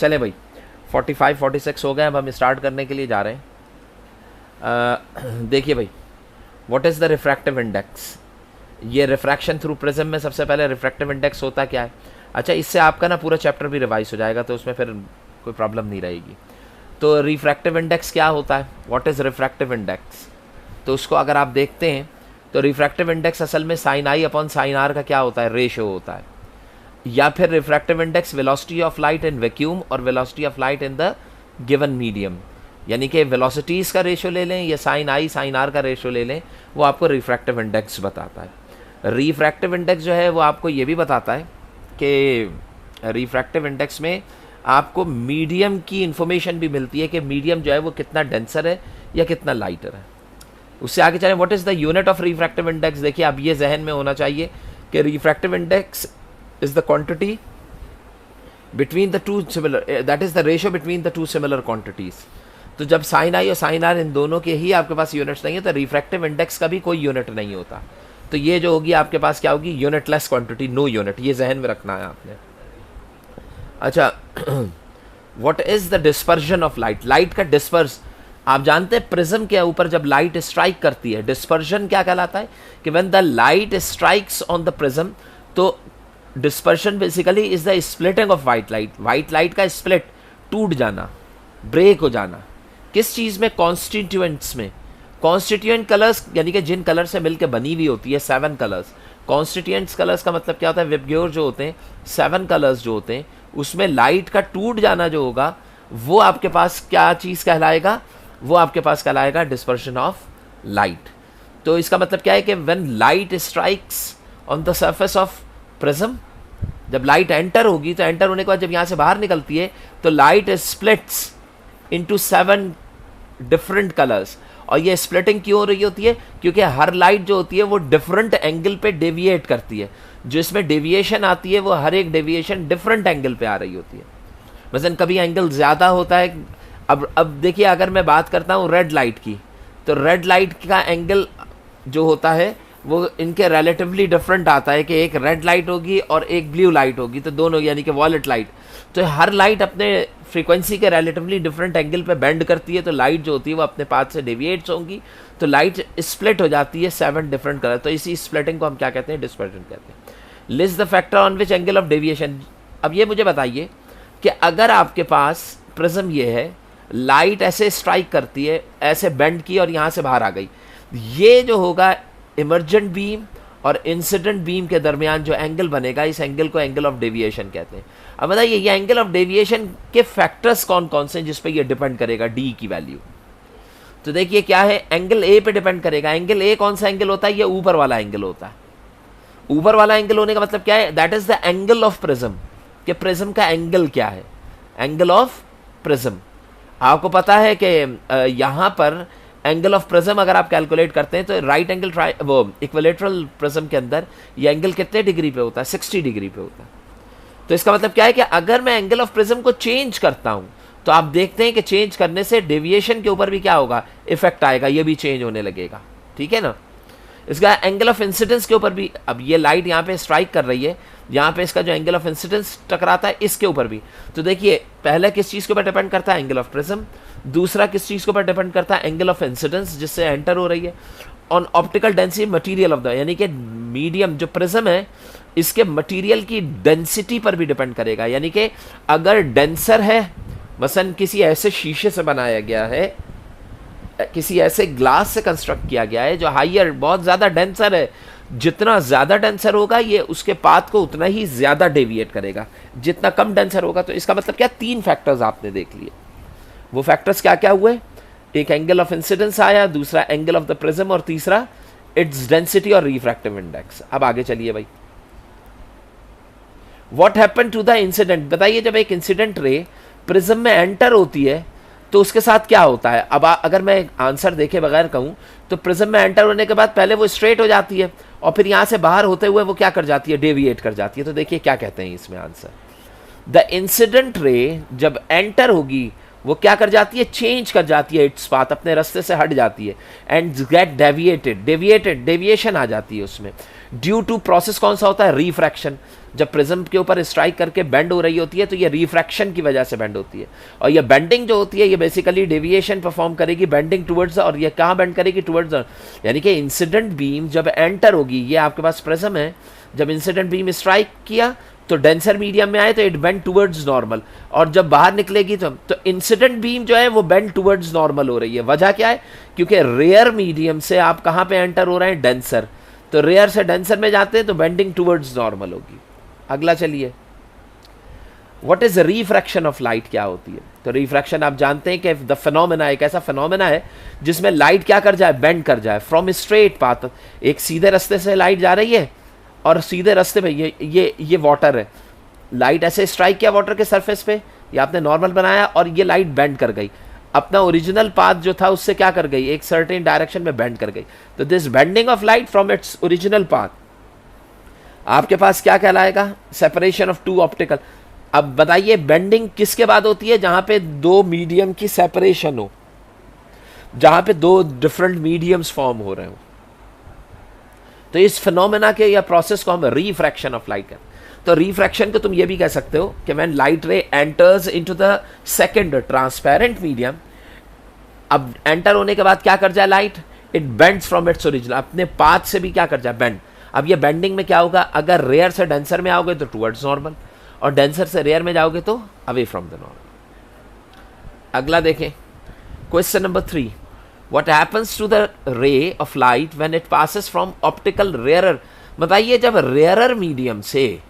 चले भाई 45 46 हो गए, अब हम स्टार्ट करने के लिए जा रहे हैं। देखिए भाई, what is the refractive index. ये रिफ्रैक्शन थ्रू प्रिज्म में सबसे पहले रिफ्रैक्टिव इंडेक्स होता क्या है। अच्छा, इससे आपका ना पूरा चैप्टर भी रिवाइज हो जाएगा, तो उसमें फिर कोई प्रॉब्लम नहीं रहेगी। तो रिफ्रैक्टिव इंडेक्स क्या होता है, व्हाट इज़ रिफ्रैक्टिव इंडेक्स। तो उसको अगर आप देखते हैं तो रिफ्रैक्टिव इंडेक्स असल में साइन आई अपॉन साइन आर का क्या होता है, रेशो होता है। या फिर refractive index velocity of light in vacuum और velocity of light in the given medium, यानी कि वेलोसिटीज़ का रेशो ले लें या साइन आई साइन आर का रेशो ले लें, वो आपको रिफ्रैक्टिव इंडेक्स बताता है। रिफ्रैक्टिव इंडेक्स जो है वो आपको ये भी बताता है कि रिफ्रैक्टिव इंडेक्स में आपको मीडियम की इंफॉर्मेशन भी मिलती है कि मीडियम जो है वो कितना डेंसर है या कितना लाइटर है। उससे आगे चलें, what is the unit of refractive index. देखिए, अब ये जहन में होना चाहिए कि refractive index is the quantity between the two similar, that is the ratio between the two similar quantities. तो जब साइन आई और साइन आर इन दोनों के ही आपके पास यूनिट्स नहीं है तो रिफ्रैक्टिव इंडेक्स का भी कोई यूनिट नहीं होता। तो ये जो होगी आपके पास क्या होगी, यूनिटलेस क्वांटिटी, नो यूनिट। ये जहन में रखना है आपने। अच्छा, what is the dispersion of light. Light का डिस्पर्स, आप जानते हैं प्रिज्म के ऊपर जब लाइट स्ट्राइक करती है, डिस्पर्जन क्या कहलाता है कि when the light strikes on the prism, तो dispersion basically is the splitting of white light. White light का स्प्लिट, टूट जाना, ब्रेक हो जाना, किस चीज़ में, कॉन्स्टिट्यूएंट्स में। कॉन्स्टिट्यूएंट कलर्स यानी कि जिन कलर से मिलकर बनी हुई होती है 7 कलर्स। कॉन्स्टिट्यूएंट्स कलर्स का मतलब क्या होता है, विबग्योर जो होते हैं 7 कलर्स जो होते हैं, उसमें लाइट का टूट जाना जो होगा वो आपके पास क्या चीज़ कहलाएगा, वो आपके पास कहलाएगा डिस्पर्शन ऑफ लाइट। तो इसका मतलब क्या है कि when light strikes on the surface of prism, जब लाइट एंटर होगी तो एंटर होने के बाद जब यहाँ से बाहर निकलती है तो light splits into 7 different colours. और ये स्प्लिटिंग क्यों हो रही होती है, क्योंकि हर लाइट जो होती है वो डिफरेंट एंगल पे डेविएट करती है। जो इसमें डेविएशन आती है वो हर एक डेविएशन डिफरेंट एंगल पे आ रही होती है। मसलन कभी एंगल ज़्यादा होता है। अब देखिए, अगर मैं बात करता हूँ रेड लाइट की, तो रेड लाइट का एंगल जो होता है वो इनके रिलेटिवली डिफरेंट आता है कि एक रेड लाइट होगी और एक ब्लू लाइट होगी, तो दोनों यानी कि वॉलेट लाइट। तो हर लाइट अपने फ्रीक्वेंसी के रिलेटिवली डिफरेंट एंगल पे बेंड करती है, तो लाइट जो होती है वो अपने पाथ से डेविएट्स होंगी, तो लाइट स्प्लिट हो जाती है 7 डिफरेंट कलर। तो इसी स्प्लिटिंग को हम क्या कहते हैं, डिस्पर्जन कहते हैं। List the factor on which angle of deviation. अब ये मुझे बताइए कि अगर आपके पास प्रिज्म ये है, लाइट ऐसे स्ट्राइक करती है, ऐसे बेंड की और यहाँ से बाहर आ गई, ये जो होगा इमर्जेंट बीम और इंसिडेंट बीम के दरमियान जो एंगल बनेगा, इस एंगल को एंगल ऑफ डेविएशन कहते हैं। अब बताइए, ये एंगल ऑफ डेविएशन के फैक्टर्स कौन कौन से हैं जिस पे ये डिपेंड करेगा, डी की वैल्यू। तो देखिए क्या है, एंगल ए पे डिपेंड करेगा। एंगल ए कौन सा एंगल होता है, ये ऊपर वाला एंगल होता है। ऊपर वाला एंगल होने का मतलब क्या है, that is the angle of prism, कि प्रिज्म का एंगल क्या है, एंगल ऑफ प्रिज्म। आपको पता है कि यहाँ पर एंगल ऑफ प्रिज्म अगर आप कैलकुलेट करते हैं तो राइट एंगल वो इक्विलेटरल प्रिज्म के अंदर ये एंगल कितने डिग्री पे होता है, 60 डिग्री पे होता है। तो इसका मतलब क्या है कि अगर मैं एंगल ऑफ प्रिज्म को चेंज करता हूँ तो आप देखते हैं कि चेंज करने से डेविएशन के ऊपर भी क्या होगा, इफेक्ट आएगा, ये भी चेंज होने लगेगा, ठीक है ना। इसका एंगल ऑफ इंसिडेंस के ऊपर भी, अब ये लाइट यहाँ पे स्ट्राइक कर रही है, यहाँ पे इसका जो एंगल ऑफ इंसिडेंस टकराता है इसके ऊपर भी। तो देखिए, पहले किस चीज़ के ऊपर डिपेंड करता है, एंगल ऑफ प्रिज्म। दूसरा किस चीज़ के ऊपर डिपेंड करता है, एंगल ऑफ इंसिडेंस जिससे एंटर हो रही है। On optical density material of the, यानी कि मीडियम जो प्रिज्म है इसके मटेरियल की डेंसिटी पर भी डिपेंड करेगा। यानी कि अगर डेंसर है, मसलन किसी ऐसे शीशे से बनाया गया है, किसी ऐसे ग्लास से कंस्ट्रक्ट किया गया है जो हाइयर, बहुत ज़्यादा डेंसर है, जितना ज़्यादा डेंसर होगा ये उसके पाथ को उतना ही ज़्यादा डेविएट करेगा, जितना कम डेंसर होगा। तो इसका मतलब क्या, 3 फैक्टर्स आपने देख लिए। वो फैक्टर्स क्या क्या हुए, एक एंगल ऑफ इंसिडेंस आया, दूसरा एंगल ऑफ द प्रिज्म और तीसरा इट्स डेंसिटी और रिफ्रैक्टिव इंडेक्स। अब आगे चलिए भाई, what happen to the incident. बताइए, जब एक इंसिडेंट रे प्रिज्म में एंटर होती है तो उसके साथ क्या होता है। अब अगर मैं आंसर देखे बगैर कहूँ तो प्रिज्म में एंटर होने के बाद पहले वो स्ट्रेट हो जाती है और फिर यहाँ से बाहर होते हुए वो क्या कर जाती है, डेविएट कर जाती है। तो देखिए क्या कहते हैं इसमें आंसर, द इंसिडेंट रे जब एंटर होगी वो क्या कर जाती है, चेंज कर जाती है इट्स पाथ, अपने रास्ते से हट जाती है, एंड गेट डेविएटेड, डेविएशन आ जाती है उसमें। ड्यू टू प्रोसेस कौन सा होता है, रिफ्रैक्शन। जब प्रिज्म के ऊपर स्ट्राइक करके बेंड हो रही होती है तो ये रिफ्रैक्शन की वजह से बेंड होती है, और ये बेंडिंग जो होती है ये बेसिकली डेविएशन परफॉर्म करेगी, बेंडिंग टुवर्ड्स, और ये कहाँ बेंड करेगी, टुवर्ड्स, यानी कि इंसिडेंट बीम जब एंटर होगी, ये आपके पास प्रिज्म है, जब इंसिडेंट बीम स्ट्राइक किया तो डेंसर मीडियम में आए तो इट बेंड टुवर्ड्स नॉर्मल, और जब बाहर निकलेगी तो इंसिडेंट बीम जो है वो बेंड टुवर्ड्स नॉर्मल हो रही है। वजह क्या है, क्योंकि रेयर मीडियम से आप कहाँ पे एंटर हो रहे हैं, डेंसर, तो रेयर से डेंसर में जाते हैं तो बेंडिंग टुवर्ड्स नॉर्मल होगी। अगला चलिए, what is refraction of light, क्या होती है? तो रिफ्रैक्शन आप जानते हैं कि द फिनोमेना, एक ऐसा फिनोमेना है जिसमें लाइट क्या कर जाए, बेंड कर जाए फ्रॉम स्ट्रेट पाथ। एक सीधे रास्ते से लाइट जा रही है और सीधे रास्ते पे ये वाटर है, लाइट ऐसे स्ट्राइक किया वाटर के सरफेस पे, ये आपने नॉर्मल बनाया और ये लाइट बेंड कर गई, अपना ओरिजिनल पाथ जो था उससे क्या कर गई, एक सर्टेन डायरेक्शन में बेंड कर गई। तो this bending of light from its original path आपके पास क्या कहलाएगा, सेपरेशन ऑफ टू ऑप्टिकल। अब बताइए बेंडिंग किसके बाद होती है, जहां पे दो मीडियम की सेपरेशन हो, जहां पे दो डिफरेंट मीडियम्स फॉर्म हो रहे हो। तो इस फिनोमेना के या प्रोसेस को हम रिफ्रैक्शन ऑफ लाइट कहते हैं। तो रिफ्रैक्शन को तुम ये भी कह सकते हो कि when light ray enters into the second transparent medium, अब एंटर होने के बाद क्या कर जाए light, it bends from its original, अपने पाथ से भी क्या कर जाए, बेंड। अब ये बेंडिंग में क्या होगा, अगर रेयर से डेंसर में आओगे तो टुवर्ड्स नॉर्मल, और डेंसर से रेयर में जाओगे तो अवे फ्रॉम द नॉर्मल। अगला देखें, question number 3, what happens to the ray of light when it passes from optical rarer. बताइए जब रेयरर मीडियम से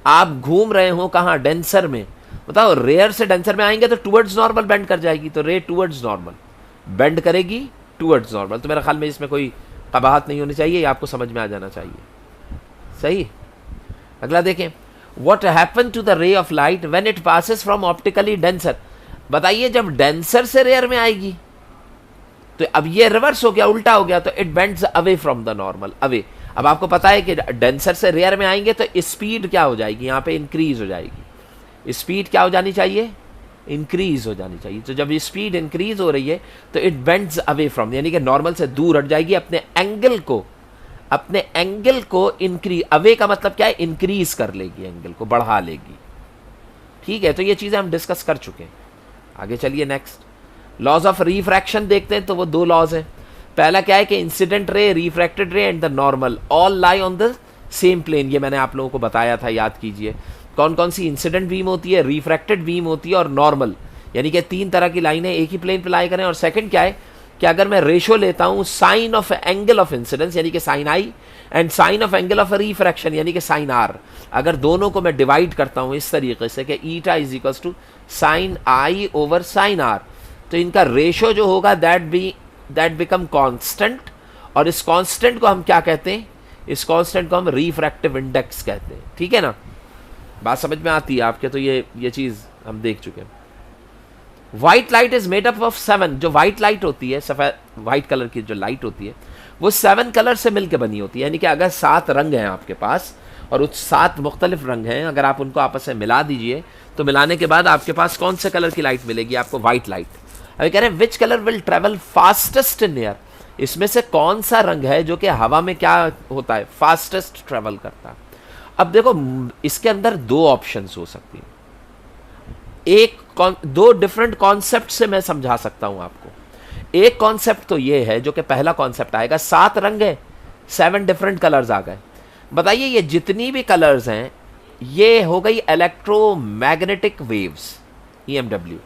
आप घूम रहे हो कहाँ, डेंसर में, बताओ रेयर से डेंसर में आएंगे तो टुवर्ड्स नॉर्मल बेंड कर जाएगी, तो रे टुवर्ड्स नॉर्मल बेंड करेगी टुवर्ड्स नॉर्मल। तो मेरा ख्याल में इसमें कोई कबाहत नहीं होनी चाहिए, ये आपको समझ में आ जाना चाहिए, सही। अगला देखें, what happen to the ray of light when it passes from optically denser. बताइए जब डेंसर से रेयर में आएगी तो अब ये रिवर्स हो गया, उल्टा हो गया, तो it bends away from the normal, away. अब आपको पता है कि डेंसर से रेयर में आएंगे तो स्पीड क्या हो जाएगी, यहाँ पे इंक्रीज हो जाएगी, स्पीड क्या हो जानी चाहिए, इंक्रीज हो जानी चाहिए। तो जब स्पीड इंक्रीज हो रही है तो इट बेंड्स अवे फ्रॉम, यानी कि नॉर्मल से दूर हट जाएगी, अपने एंगल को इंक्रीज, अवे का मतलब क्या है, इंक्रीज कर लेगी, एंगल को बढ़ा लेगी। ठीक है, तो ये चीजें हम डिस्कस कर चुके हैं। आगे चलिए नेक्स्ट, लॉज ऑफ रिफ्रैक्शन देखते हैं। तो वो दो लॉज हैं। पहला क्या है कि incident ray, refracted ray and the normal all lie on the same plane. ये मैंने आप लोगों को बताया था, याद कीजिए। कौन कौन सी इंसिडेंट बीम होती है, रिफ्रैक्टेड बीम होती है और नॉर्मल, यानी कि तीन तरह की लाइनें एक ही प्लेन पे लाई करें। और सेकंड क्या है कि अगर मैं रेशो लेता हूं sign of angle of incidence यानी कि sign I and sign of angle of refraction यानी कि साइन आर, अगर दोनों को मैं डिवाइड करता हूं इस तरीके से कि eta is equals to sine I over sine R, तो इनका रेशो जो होगा दैट बिकम कांस्टेंट। और इस कांस्टेंट को हम क्या कहते हैं, इस कांस्टेंट को हम रिफ्रैक्टिव इंडेक्स कहते हैं। ठीक है ना, बात समझ में आती है आपके? तो ये चीज हम देख चुके हैं। White light is made up of 7। जो व्हाइट लाइट होती है, सफेद व्हाइट कलर की जो लाइट होती है, वो 7 कलर से मिलकर बनी होती है। यानी कि अगर 7 रंग हैं आपके पास और उस 7 मुख्तलिफ रंग हैं, अगर आप उनको आपस में मिला दीजिए तो मिलाने के बाद आपके पास कौन से कलर की लाइट मिलेगी आपको, व्हाइट लाइट। अभी कह रहे हैं which colour will travel fastest in air, इसमें से कौन सा रंग है जो कि हवा में क्या होता है, फास्टेस्ट ट्रेवल करता है। अब देखो इसके अंदर दो ऑप्शंस हो सकती हैं, दो डिफरेंट कॉन्सेप्ट से मैं समझा सकता हूं आपको। एक कॉन्सेप्ट तो ये है जो कि पहला कॉन्सेप्ट आएगा, 7 रंग है, 7 डिफरेंट कलर्स आ गए। बताइए ये जितनी भी कलर्स हैं ये हो गई electromagnetic waves, EMW।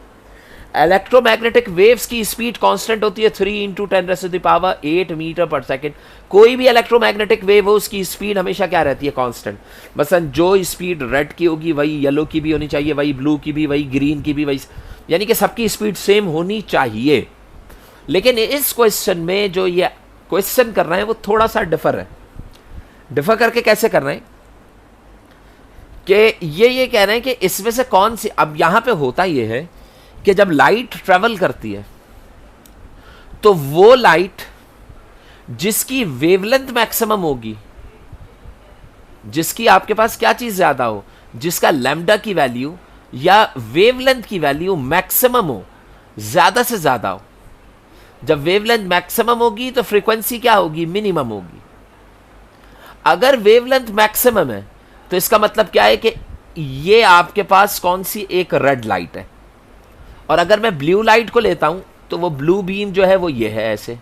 Electromagnetic waves की स्पीड कांस्टेंट होती है 3 × 10⁸ मीटर पर सेकेंड। कोई भी इलेक्ट्रोमैग्नेटिक वेव हो उसकी स्पीड हमेशा क्या रहती है, कांस्टेंट। मसलन जो स्पीड रेड की होगी वही येलो की भी होनी चाहिए, वही ब्लू की भी, वही ग्रीन की भी, वही, यानी कि सबकी स्पीड सेम होनी चाहिए। लेकिन इस क्वेश्चन में जो ये क्वेश्चन कर रहे हैं वो थोड़ा सा डिफर है। डिफर करके कैसे कर रहे हैं कि ये कह रहे हैं कि इसमें से कौन सी, अब यहां पे होता ये है कि जब लाइट ट्रेवल करती है तो वो लाइट जिसकी वेवलेंथ मैक्सिमम होगी, जिसकी आपके पास क्या चीज ज्यादा हो, जिसका लैम्डा की वैल्यू या वेवलेंथ की वैल्यू मैक्सिमम हो, ज्यादा से ज्यादा हो। जब वेवलेंथ मैक्सिमम होगी तो फ्रीक्वेंसी क्या होगी, मिनिमम होगी। अगर वेवलेंथ मैक्सिमम है तो इसका मतलब क्या है कि ये आपके पास कौन सी एक रेड लाइट है, और अगर मैं ब्लू लाइट को लेता हूं तो वो ब्लू बीम जो है वो ये है ऐसे।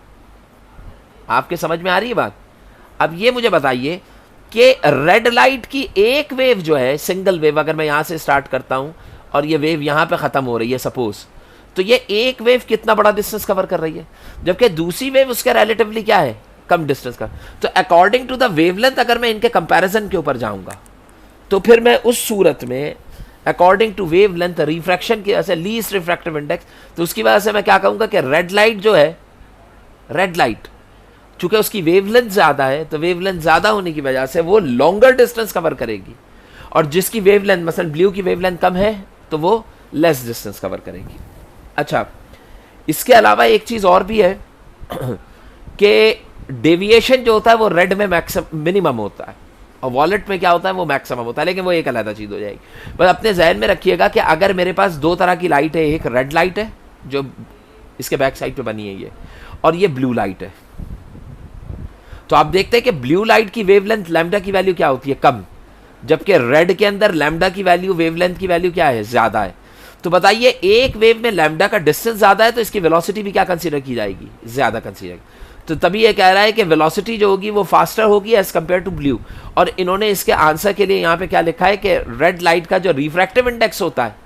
आपके समझ में आ रही है बात? अब ये मुझे बताइए कि रेड लाइट की एक वेव जो है, सिंगल वेव, अगर मैं यहां से स्टार्ट करता हूं और ये वेव यहां पे खत्म हो रही है सपोज, तो ये एक वेव कितना बड़ा डिस्टेंस कवर कर रही है, जबकि दूसरी वेव उसके रिलेटिवली क्या है, कम डिस्टेंस का। तो अकॉर्डिंग टू द वेवलेंथ अगर मैं इनके कंपैरिजन के ऊपर जाऊंगा तो फिर मैं उस सूरत में अकॉर्डिंग टू वेवलेंथ रिफ्रैक्शन की वजह से लीस्ट रिफ्रैक्टिव इंडेक्स, तो उसकी वजह से मैं क्या कहूंगा कि रेड लाइट जो है, रेड लाइट चूंकि उसकी वेवलेंथ ज्यादा है, तो वेवलेंथ ज्यादा होने की वजह से वो लॉन्गर डिस्टेंस कवर करेगी, और जिसकी वेवलेंथ मसलन ब्लू की वेवलेंथ कम है तो वो लेस डिस्टेंस कवर करेगी। अच्छा, इसके अलावा एक चीज और भी है कि डेविएशन जो होता है वो रेड में मिनिमम होता है और वॉलेट में क्या होता है वो मैक्सिमम होता है, लेकिन वो एक अलग चीज हो जाएगी। बस अपने जहन में रखिएगा कि अगर मेरे पास दो तरह की लाइट है, एक रेड लाइट है जो इसके बैक साइड पे बनी है ये, और ये ब्लू लाइट है, तो आप देखते हैं कि ब्लू लाइट की वेवलेंथ लैम्डा की वैल्यू क्या होती है, कम, जबकि रेड के अंदर लैम्डा की वैल्यू, वेवलेंथ की वैल्यू क्या है, ज्यादा है। तो बताइए एक वेव में लैम्डा का डिस्टेंस ज्यादा है तो इसकी वेलोसिटी भी क्या कंसीडर की जाएगी, ज्यादा कंसीडर। तो तभी ये कह रहा है कि वेलोसिटी जो होगी वो फास्टर होगी एज कंपेयर टू ब्लू। और इन्होंने इसके आंसर के लिए यहाँ पे क्या लिखा है कि रेड लाइट का जो रिफ्रैक्टिव इंडेक्स होता है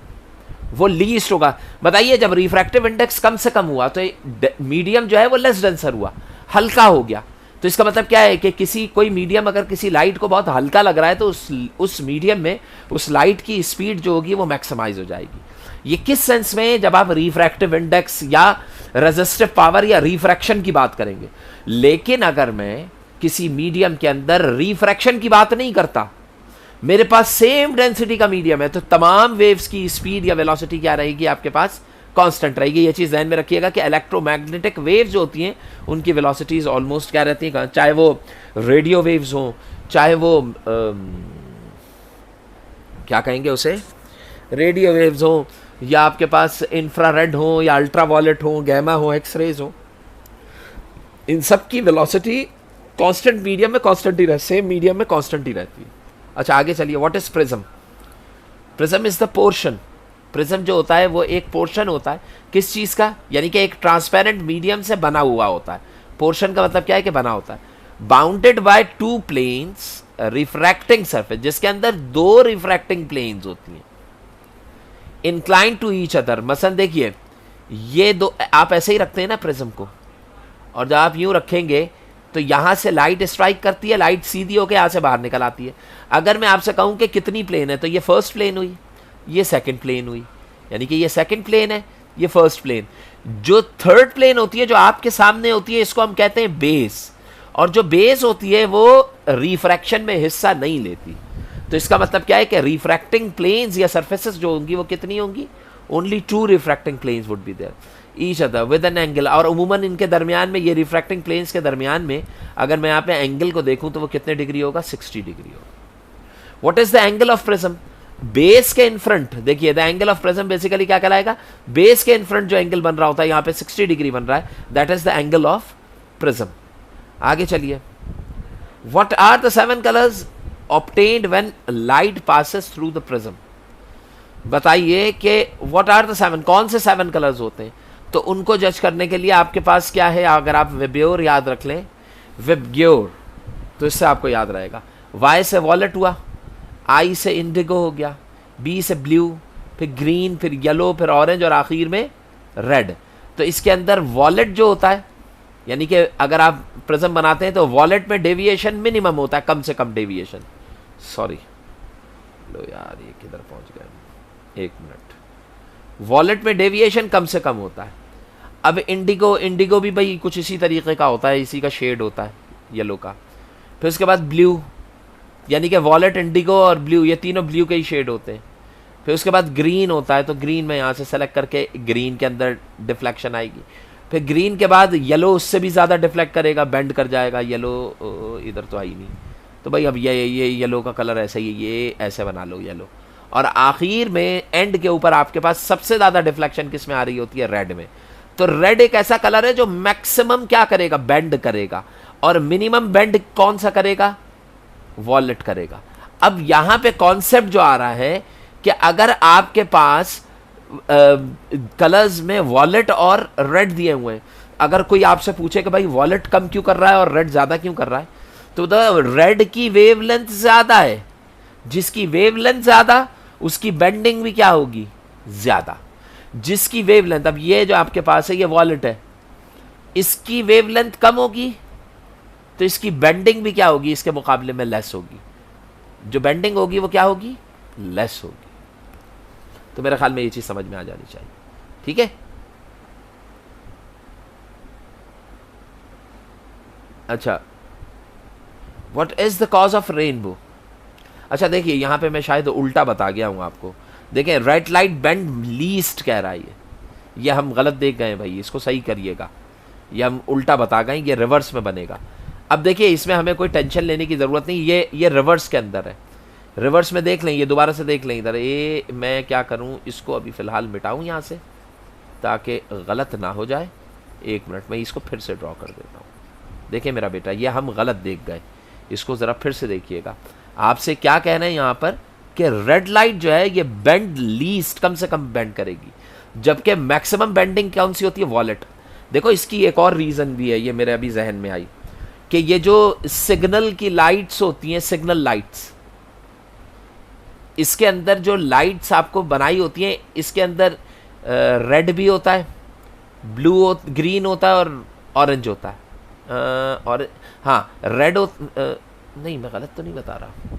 वो लीस्ट होगा। बताइए जब रिफ्रैक्टिव इंडेक्स कम से कम हुआ तो मीडियम जो है वो लेस डेंसर हुआ, हल्का हो गया। तो इसका मतलब क्या है कि कोई मीडियम अगर किसी लाइट को बहुत हल्का लग रहा है तो उस मीडियम में उस लाइट की स्पीड जो होगी वो मैक्सिमाइज हो जाएगी। ये किस सेंस में, जब आप रिफ्रैक्टिव इंडेक्स या रेजिस्टिव पावर या रिफ्रैक्शन की बात करेंगे। लेकिन अगर मैं किसी मीडियम के अंदर रिफ्रैक्शन की बात नहीं करता, मेरे पास सेम डेंसिटी का मीडियम है, तो तमाम वेव्स की स्पीड या वेलोसिटी क्या रहेगी आपके पास, कांस्टेंट रहेगी। ये चीज ध्यान में रखिएगा कि इलेक्ट्रोमैग्नेटिक वेव जो होती हैं उनकी वेलोसिटीज ऑलमोस्ट क्या रहती हैं, चाहे वो रेडियो वेव्स हो, चाहे वो क्या कहेंगे उसे, रेडियो वेव्स हो, या आपके पास इंफ्रारेड हो, या अल्ट्रावायलेट हो, गैमा हो, एक्सरेज हो, इन सब की वेलोसिटी कांस्टेंट मीडियम में कांस्टेंट ही रहती, सेम मीडियम में कांस्टेंट ही रहती है। अच्छा आगे चलिए, what is prism? Prism is the portion. Prism जो होता है वो एक पोर्शन होता है किस चीज का, यानी कि एक ट्रांसपेरेंट मीडियम से बना हुआ होता है। पोर्शन का मतलब क्या है कि बना होता है। Bounded by two planes refracting surface, जिसके अंदर दो रिफ्रैक्टिंग प्लेन्स होती हैं, इंक्लाइन टू ईच अदर। मसलन देखिए ये दो आप ऐसे ही रखते हैं ना प्रिज्म को, और जब आप यूं रखेंगे तो यहां से लाइट स्ट्राइक करती है, लाइट सीधी होकर यहां से बाहर निकल आती है। अगर मैं आपसे कहूं कि कितनी प्लेन है, तो ये फर्स्ट प्लेन हुई, ये सेकंड प्लेन हुई, यानी कि ये सेकंड प्लेन है, ये फर्स्ट प्लेन। जो थर्ड प्लेन होती है जो आपके सामने होती है, इसको हम कहते हैं बेस, और जो बेस होती है वो रिफ्रैक्शन में हिस्सा नहीं लेती। तो इसका मतलब क्या है कि रिफ्रैक्टिंग प्लेन्स या सरफेसेस जो होंगी वो कितनी होंगी, only two refracting planes would be there each other with an angle. और उमूमन इनके दरमियान में, ये रिफ्रैक्टिंग प्लेन्स के दरमियान में अगर मैं यहाँ पे एंगल को देखूं तो वो कितने डिग्री होगा, 60 डिग्री होगा। What is the angle of prism? Base के इन फ्रंट, देखिए the angle of prism basically क्या कहलाएगा, बेस के इन फ्रंट जो एंगल बन रहा होता है, यहाँ पे 60 डिग्री बन रहा है, that is the angle of prism. आगे चलिए, what are the 7 colours obtained when light passes through the prism? बताइए कि what are the 7, कौन से 7 कलर्स होते हैं। तो उनको जज करने के लिए आपके पास क्या है, अगर आप विब्ग्योर याद रख लें, विब्ग्योर, तो इससे आपको याद रहेगा। Y से वॉलेट हुआ, I से इंडिगो हो गया, B से ब्लू, फिर ग्रीन, फिर येलो, फिर ऑरेंज, और आखिर में रेड। तो इसके अंदर वॉलेट जो होता है, यानी कि अगर आप प्रिज्म बनाते हैं तो वॉलेट में डेविएशन मिनिमम होता है, कम से कम डेविएशन। सॉरी लो यार, ये किधर पहुंच गए, एक मिनट। वॉलेट में डेविएशन कम से कम होता है। अब इंडिगो भी भाई कुछ इसी तरीके का होता है, इसी का शेड होता है येलो का। फिर उसके बाद ब्लू, यानी कि वॉलेट, इंडिगो और ब्लू, ये तीनों ब्लू के ही शेड होते हैं। फिर उसके बाद ग्रीन होता है, तो ग्रीन में यहाँ से सेलेक्ट करके ग्रीन के अंदर डिफ्लेक्शन आएगी। फिर ग्रीन के बाद येलो, उससे भी ज़्यादा डिफ्लेक्ट करेगा, बेंड कर जाएगा। येलो इधर तो आई नहीं, तो भाई अब ये येलो का कलर ऐसे ही, ये ऐसे बना लो येलो। और आखिर में एंड के ऊपर आपके पास सबसे ज़्यादा डिफ्लेक्शन किस में आ रही होती है, रेड में। तो रेड एक ऐसा कलर है जो मैक्सिमम क्या करेगा, बेंड करेगा, और मिनिमम बेंड कौन सा करेगा, वॉलेट करेगा। अब यहां पे कॉन्सेप्ट जो आ रहा है कि अगर आपके पास कलर्स में वॉलेट और रेड दिए हुए हैं, अगर कोई आपसे पूछे कि भाई वॉलेट कम क्यों कर रहा है और रेड ज्यादा क्यों कर रहा है, तो रेड की वेवलेंथ ज्यादा है, जिसकी वेवलेंथ ज्यादा उसकी बेंडिंग भी क्या होगी, ज्यादा। जिसकी वेवलेंथ, अब ये जो आपके पास है ये वॉलेट है, इसकी वेवलेंथ कम होगी तो इसकी बेंडिंग भी क्या होगी, इसके मुकाबले में लेस होगी। जो बेंडिंग होगी वो क्या होगी, लेस होगी। तो मेरे ख्याल में ये चीज समझ में आ जानी चाहिए, ठीक है। अच्छा, what is the cause of rainbow. अच्छा देखिए, यहां पे मैं शायद उल्टा बता गया हूं आपको। देखिए, रेड लाइट बेंड लीस्ट कह रहा है ये हम गलत देख गए भाई, इसको सही करिएगा। ये हम उल्टा बता गए, ये रिवर्स में बनेगा। अब देखिए, इसमें हमें कोई टेंशन लेने की जरूरत नहीं, ये रिवर्स के अंदर है। रिवर्स में देख लें, ये दोबारा से देख लें इधर। ये मैं क्या करूं, इसको अभी फिलहाल मिटाऊं यहां से ताकि गलत ना हो जाए। एक मिनट में इसको फिर से ड्रॉ कर देता हूं। देखिए मेरा बेटा, ये हम गलत देख गए, इसको जरा फिर से देखिएगा। आपसे क्या कहना है यहां पर कि रेड लाइट जो है ये बेंड लीस्ट, कम से कम बेंड करेगी, जबकि मैक्सिमम बेंडिंग कौन सी होती है, वॉलेट। देखो इसकी एक और रीजन भी है, ये मेरे अभी जहन में आई, कि ये जो सिग्नल की लाइट्स होती हैं, सिग्नल लाइट्स, इसके अंदर जो लाइट्स आपको बनाई होती हैं, इसके अंदर रेड भी होता है, ब्लू ग्रीन होता है और ऑरेंज होता है। और हाँ, रेड नहीं, मैं गलत तो नहीं बता रहा,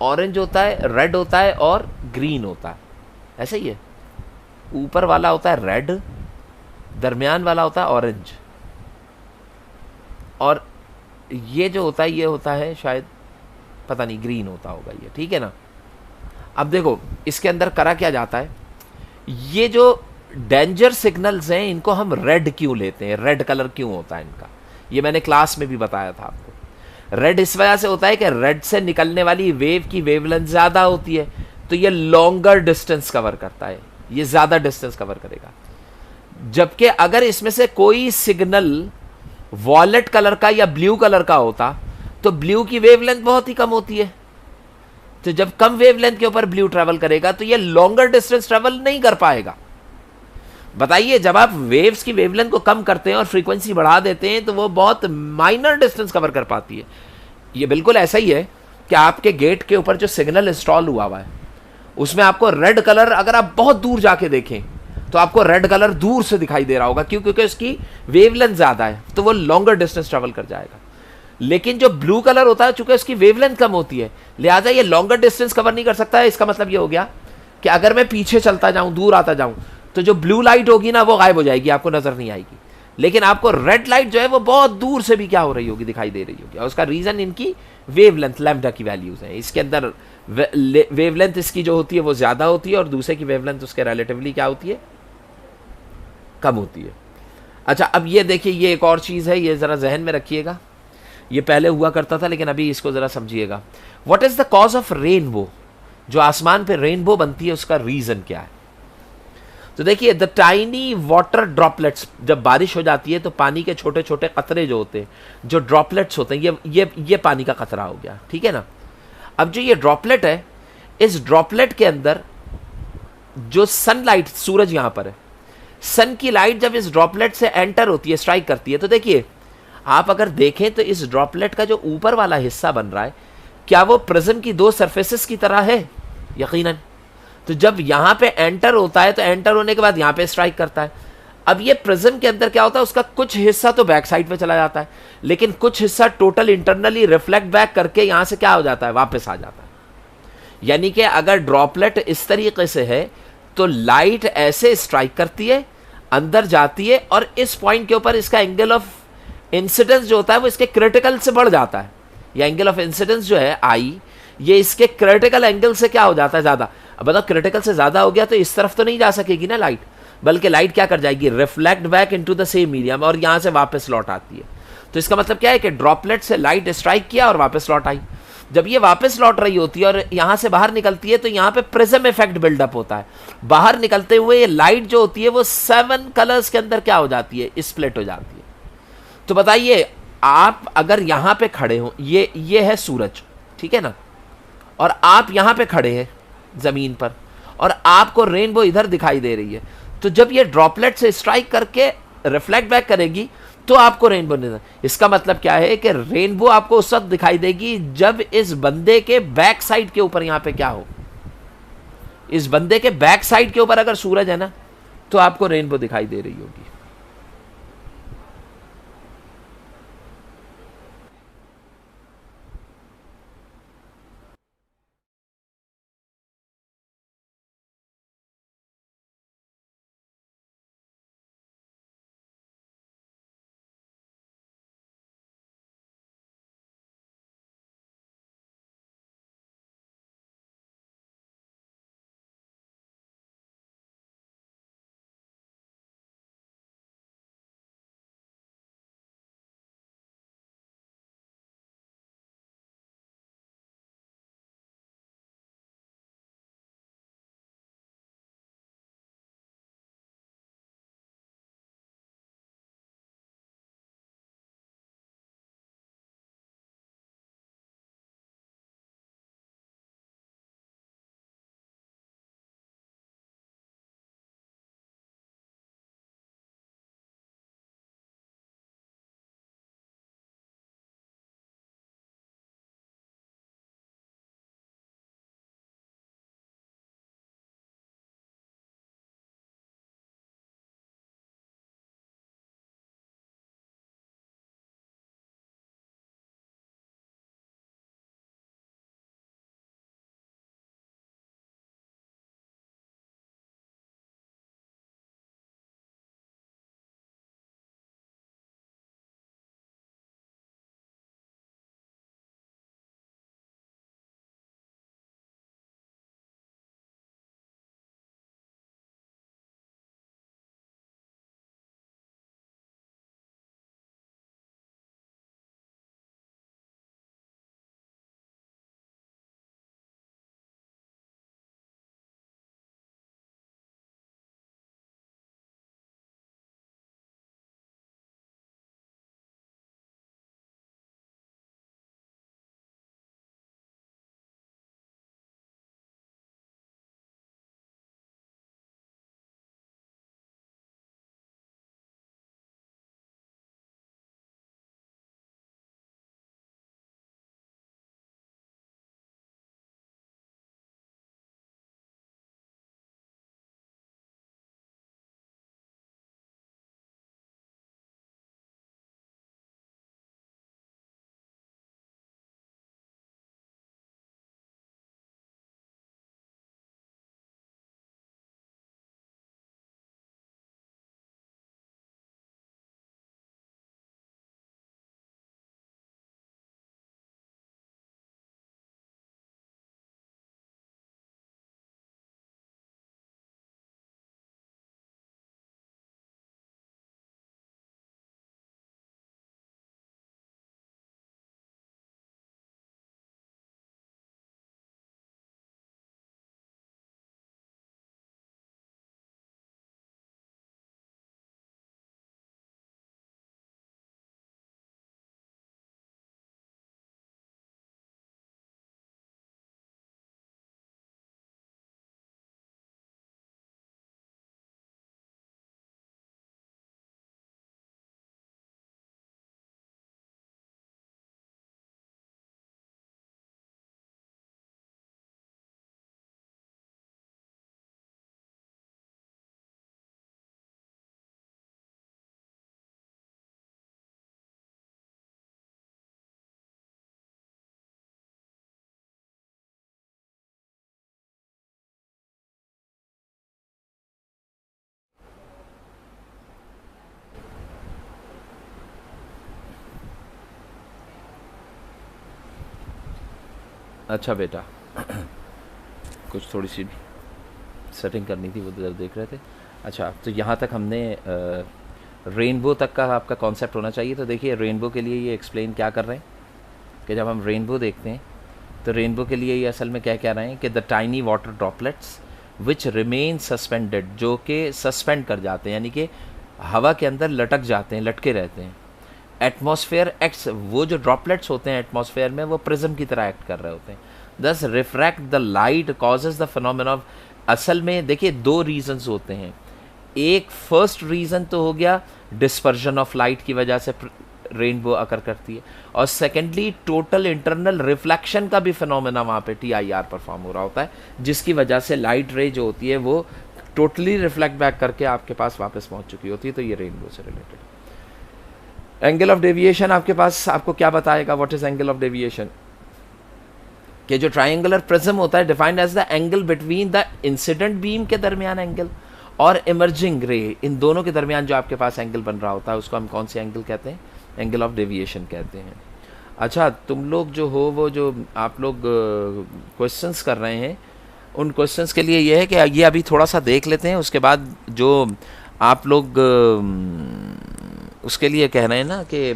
ऑरेंज होता है, रेड होता है और ग्रीन होता है, ऐसे ही है। ऊपर वाला होता है रेड, दरमियान वाला होता है ऑरेंज, और ये जो होता है ये होता है शायद, पता नहीं, ग्रीन होता होगा ये, ठीक है ना। अब देखो इसके अंदर करा क्या जाता है, ये जो डेंजर सिग्नल्स हैं इनको हम रेड क्यों लेते हैं, रेड कलर क्यों होता है इनका, ये मैंने क्लास में भी बताया था आपको। रेड इस वजह से होता है कि रेड से निकलने वाली वेव की वेवलेंथ ज्यादा होती है, तो ये लॉन्गर डिस्टेंस कवर करता है, ये ज्यादा डिस्टेंस कवर करेगा। जबकि अगर इसमें से कोई सिग्नल वॉलेट कलर का या ब्लू कलर का होता तो ब्लू की वेवलेंथ बहुत ही कम होती है, तो जब कम वेवलेंथ के ऊपर ब्लू ट्रेवल करेगा तो ये लॉन्गर डिस्टेंस ट्रेवल नहीं कर पाएगा। बताइए, जब आप वेव्स की वेवलेंथ को कम करते हैं और फ्रीक्वेंसी बढ़ा देते हैं तो वो बहुत माइनर डिस्टेंस कवर कर पाती है। ये बिल्कुल ऐसा ही है कि आपके गेट के ऊपर जो सिग्नल इंस्टॉल हुआ है उसमें आपको रेड कलर, अगर आप बहुत दूर जाके देखें तो आपको रेड कलर दूर से दिखाई दे रहा होगा, क्यों, क्योंकि उसकी वेवलेंथ ज्यादा है तो वो लॉन्गर डिस्टेंस ट्रेवल कर जाएगा। लेकिन जो ब्लू कलर होता है, चूंकि उसकी वेवलेंथ कम होती है, लिहाजा ये लॉन्गर डिस्टेंस कवर नहीं कर सकता है। इसका मतलब ये हो गया कि अगर मैं पीछे चलता जाऊं, दूर आता जाऊं, तो जो ब्लू लाइट होगी ना वो गायब हो जाएगी, आपको नजर नहीं आएगी। लेकिन आपको रेड लाइट जो है वो बहुत दूर से भी क्या हो रही होगी, दिखाई दे रही होगी। और उसका रीजन इनकी वेवलेंथ, लैम्डा की वैल्यूज है। इसके अंदर वेवलेंथ इसकी जो होती है वो ज्यादा होती है और दूसरे की वेवलेंथ उसके रिलेटिवली क्या होती है, कम होती है। अच्छा, अब ये देखिए, ये एक और चीज है, ये जरा जहन में रखिएगा। ये पहले हुआ करता था लेकिन अभी इसको जरा समझिएगा। What is the cause of rainbow, जो आसमान पे रेनबो बनती है उसका रीजन क्या है। तो देखिए, द टाइनी वाटर ड्रॉपलेट्स, जब बारिश हो जाती है तो पानी के छोटे छोटे कतरे जो होते हैं, जो ड्रॉपलेट्स होते हैं, ये पानी का कतरा हो गया, ठीक है ना। अब जो ये ड्रॉपलेट है, इस ड्रॉपलेट के अंदर जो सनलाइट, सूरज यहां पर है, सन की लाइट जब इस ड्रॉपलेट से एंटर होती है, स्ट्राइक करती है, तो देखिए आप अगर देखें तो इस ड्रॉपलेट का जो ऊपर वाला हिस्सा बन रहा है, क्या वो प्रिज्म की दो सरफेसेस की तरह है, यकीनन। तो जब यहां पे एंटर होता है तो एंटर होने के बाद यहां पे स्ट्राइक करता है। अब ये प्रिज्म के अंदर क्या होता है, उसका कुछ हिस्सा तो बैक साइड पे चला जाता है, लेकिन कुछ हिस्सा टोटल इंटरनली रिफ्लेक्ट बैक करके यहां से क्या हो जाता है, वापस आ जाता है। यानी कि अगर ड्रॉपलेट इस तरीके से है तो लाइट ऐसे स्ट्राइक करती है, अंदर जाती है, और इस पॉइंट के ऊपर इसका एंगल ऑफ इंसिडेंस जो होता है वो इसके क्रिटिकल से बढ़ जाता है। ये एंगल ऑफ इंसिडेंस जो है आई, ये इसके क्रिटिकल एंगल से क्या हो जाता है, ज्यादा। अब बताओ, क्रिटिकल से ज्यादा हो गया तो इस तरफ तो नहीं जा सकेगी ना लाइट, बल्कि लाइट क्या कर जाएगी, reflect back into the same medium, और यहां से वापस लौट आती है। तो इसका मतलब क्या है कि ड्रॉपलेट से लाइट स्ट्राइक किया और वापस लौट आई। जब ये वापस लौट रही होती है और यहां से बाहर निकलती है तो यहां पे प्रिज्म इफेक्ट बिल्डअप होता है। बाहर निकलते हुए ये लाइट जो होती है वो 7 कलर्स के अंदर क्या हो जाती है, स्प्लिट हो जाती है। तो बताइए, आप अगर यहां पे खड़े हो, ये है सूरज, ठीक है ना, और आप यहाँ पे खड़े हैं ज़मीन पर और आपको रेनबो इधर दिखाई दे रही है, तो जब ये ड्रॉपलेट से स्ट्राइक करके रिफ्लेक्ट बैक करेगी तो आपको रेनबो नहीं। इसका मतलब क्या है कि रेनबो आपको उस वक्त दिखाई देगी जब इस बंदे के बैक साइड के ऊपर यहाँ पे क्या हो, इस बंदे के बैक साइड के ऊपर अगर सूरज है ना तो आपको रेनबो दिखाई दे रही होगी। अच्छा बेटा, कुछ थोड़ी सी सेटिंग करनी थी, वो इधर देख रहे थे। अच्छा, तो यहाँ तक हमने रेनबो तक का आपका कॉन्सेप्ट होना चाहिए। तो देखिए रेनबो के लिए ये एक्सप्लेन क्या कर रहे हैं कि जब हम रेनबो देखते हैं तो रेनबो के लिए ये असल में क्या कह रहे हैं कि the tiny water droplets which remain suspended, जो कि सस्पेंड कर जाते हैं यानी कि हवा के अंदर लटक जाते हैं, लटके रहते हैं। एटमॉस्फेयर एक्ट्स, वो जो ड्रॉपलेट्स होते हैं एटमॉस्फेयर में वो प्रिज्म की तरह एक्ट कर रहे होते हैं। दस refract the light causes the phenomena of, असल में देखिए दो रीजंस होते हैं, एक फर्स्ट रीजन तो हो गया डिस्पर्जन ऑफ लाइट की वजह से रेनबो अकर करती है, और सेकेंडली टोटल इंटरनल रिफ्लेक्शन का भी फिनोमेना वहाँ पे TIR परफॉर्म हो रहा होता है, जिसकी वजह से लाइट रे जो होती है वो टोटली रिफ्लेक्ट बैक करके आपके पास वापस पहुँच चुकी होती है। तो ये रेनबो से रिलेटेड। एंगल ऑफ डेविएशन आपके पास आपको क्या बताएगा, what is angle of deviation, कि जो ट्रायंगुलर प्रिज्म होता है defined as the angle between the incident beam के दरमियान एंगल और इमर्जिंग रे, इन दोनों के दरमियान जो आपके पास एंगल बन रहा होता है उसको हम कौन सी एंगल कहते हैं, एंगल ऑफ डेविएशन कहते हैं। अच्छा, तुम लोग जो हो वो जो आप लोग क्वेश्चंस कर रहे हैं, उन क्वेश्चंस के लिए ये है कि ये अभी थोड़ा सा देख लेते हैं, उसके बाद जो आप लोग उसके लिए कह रहे हैं ना कि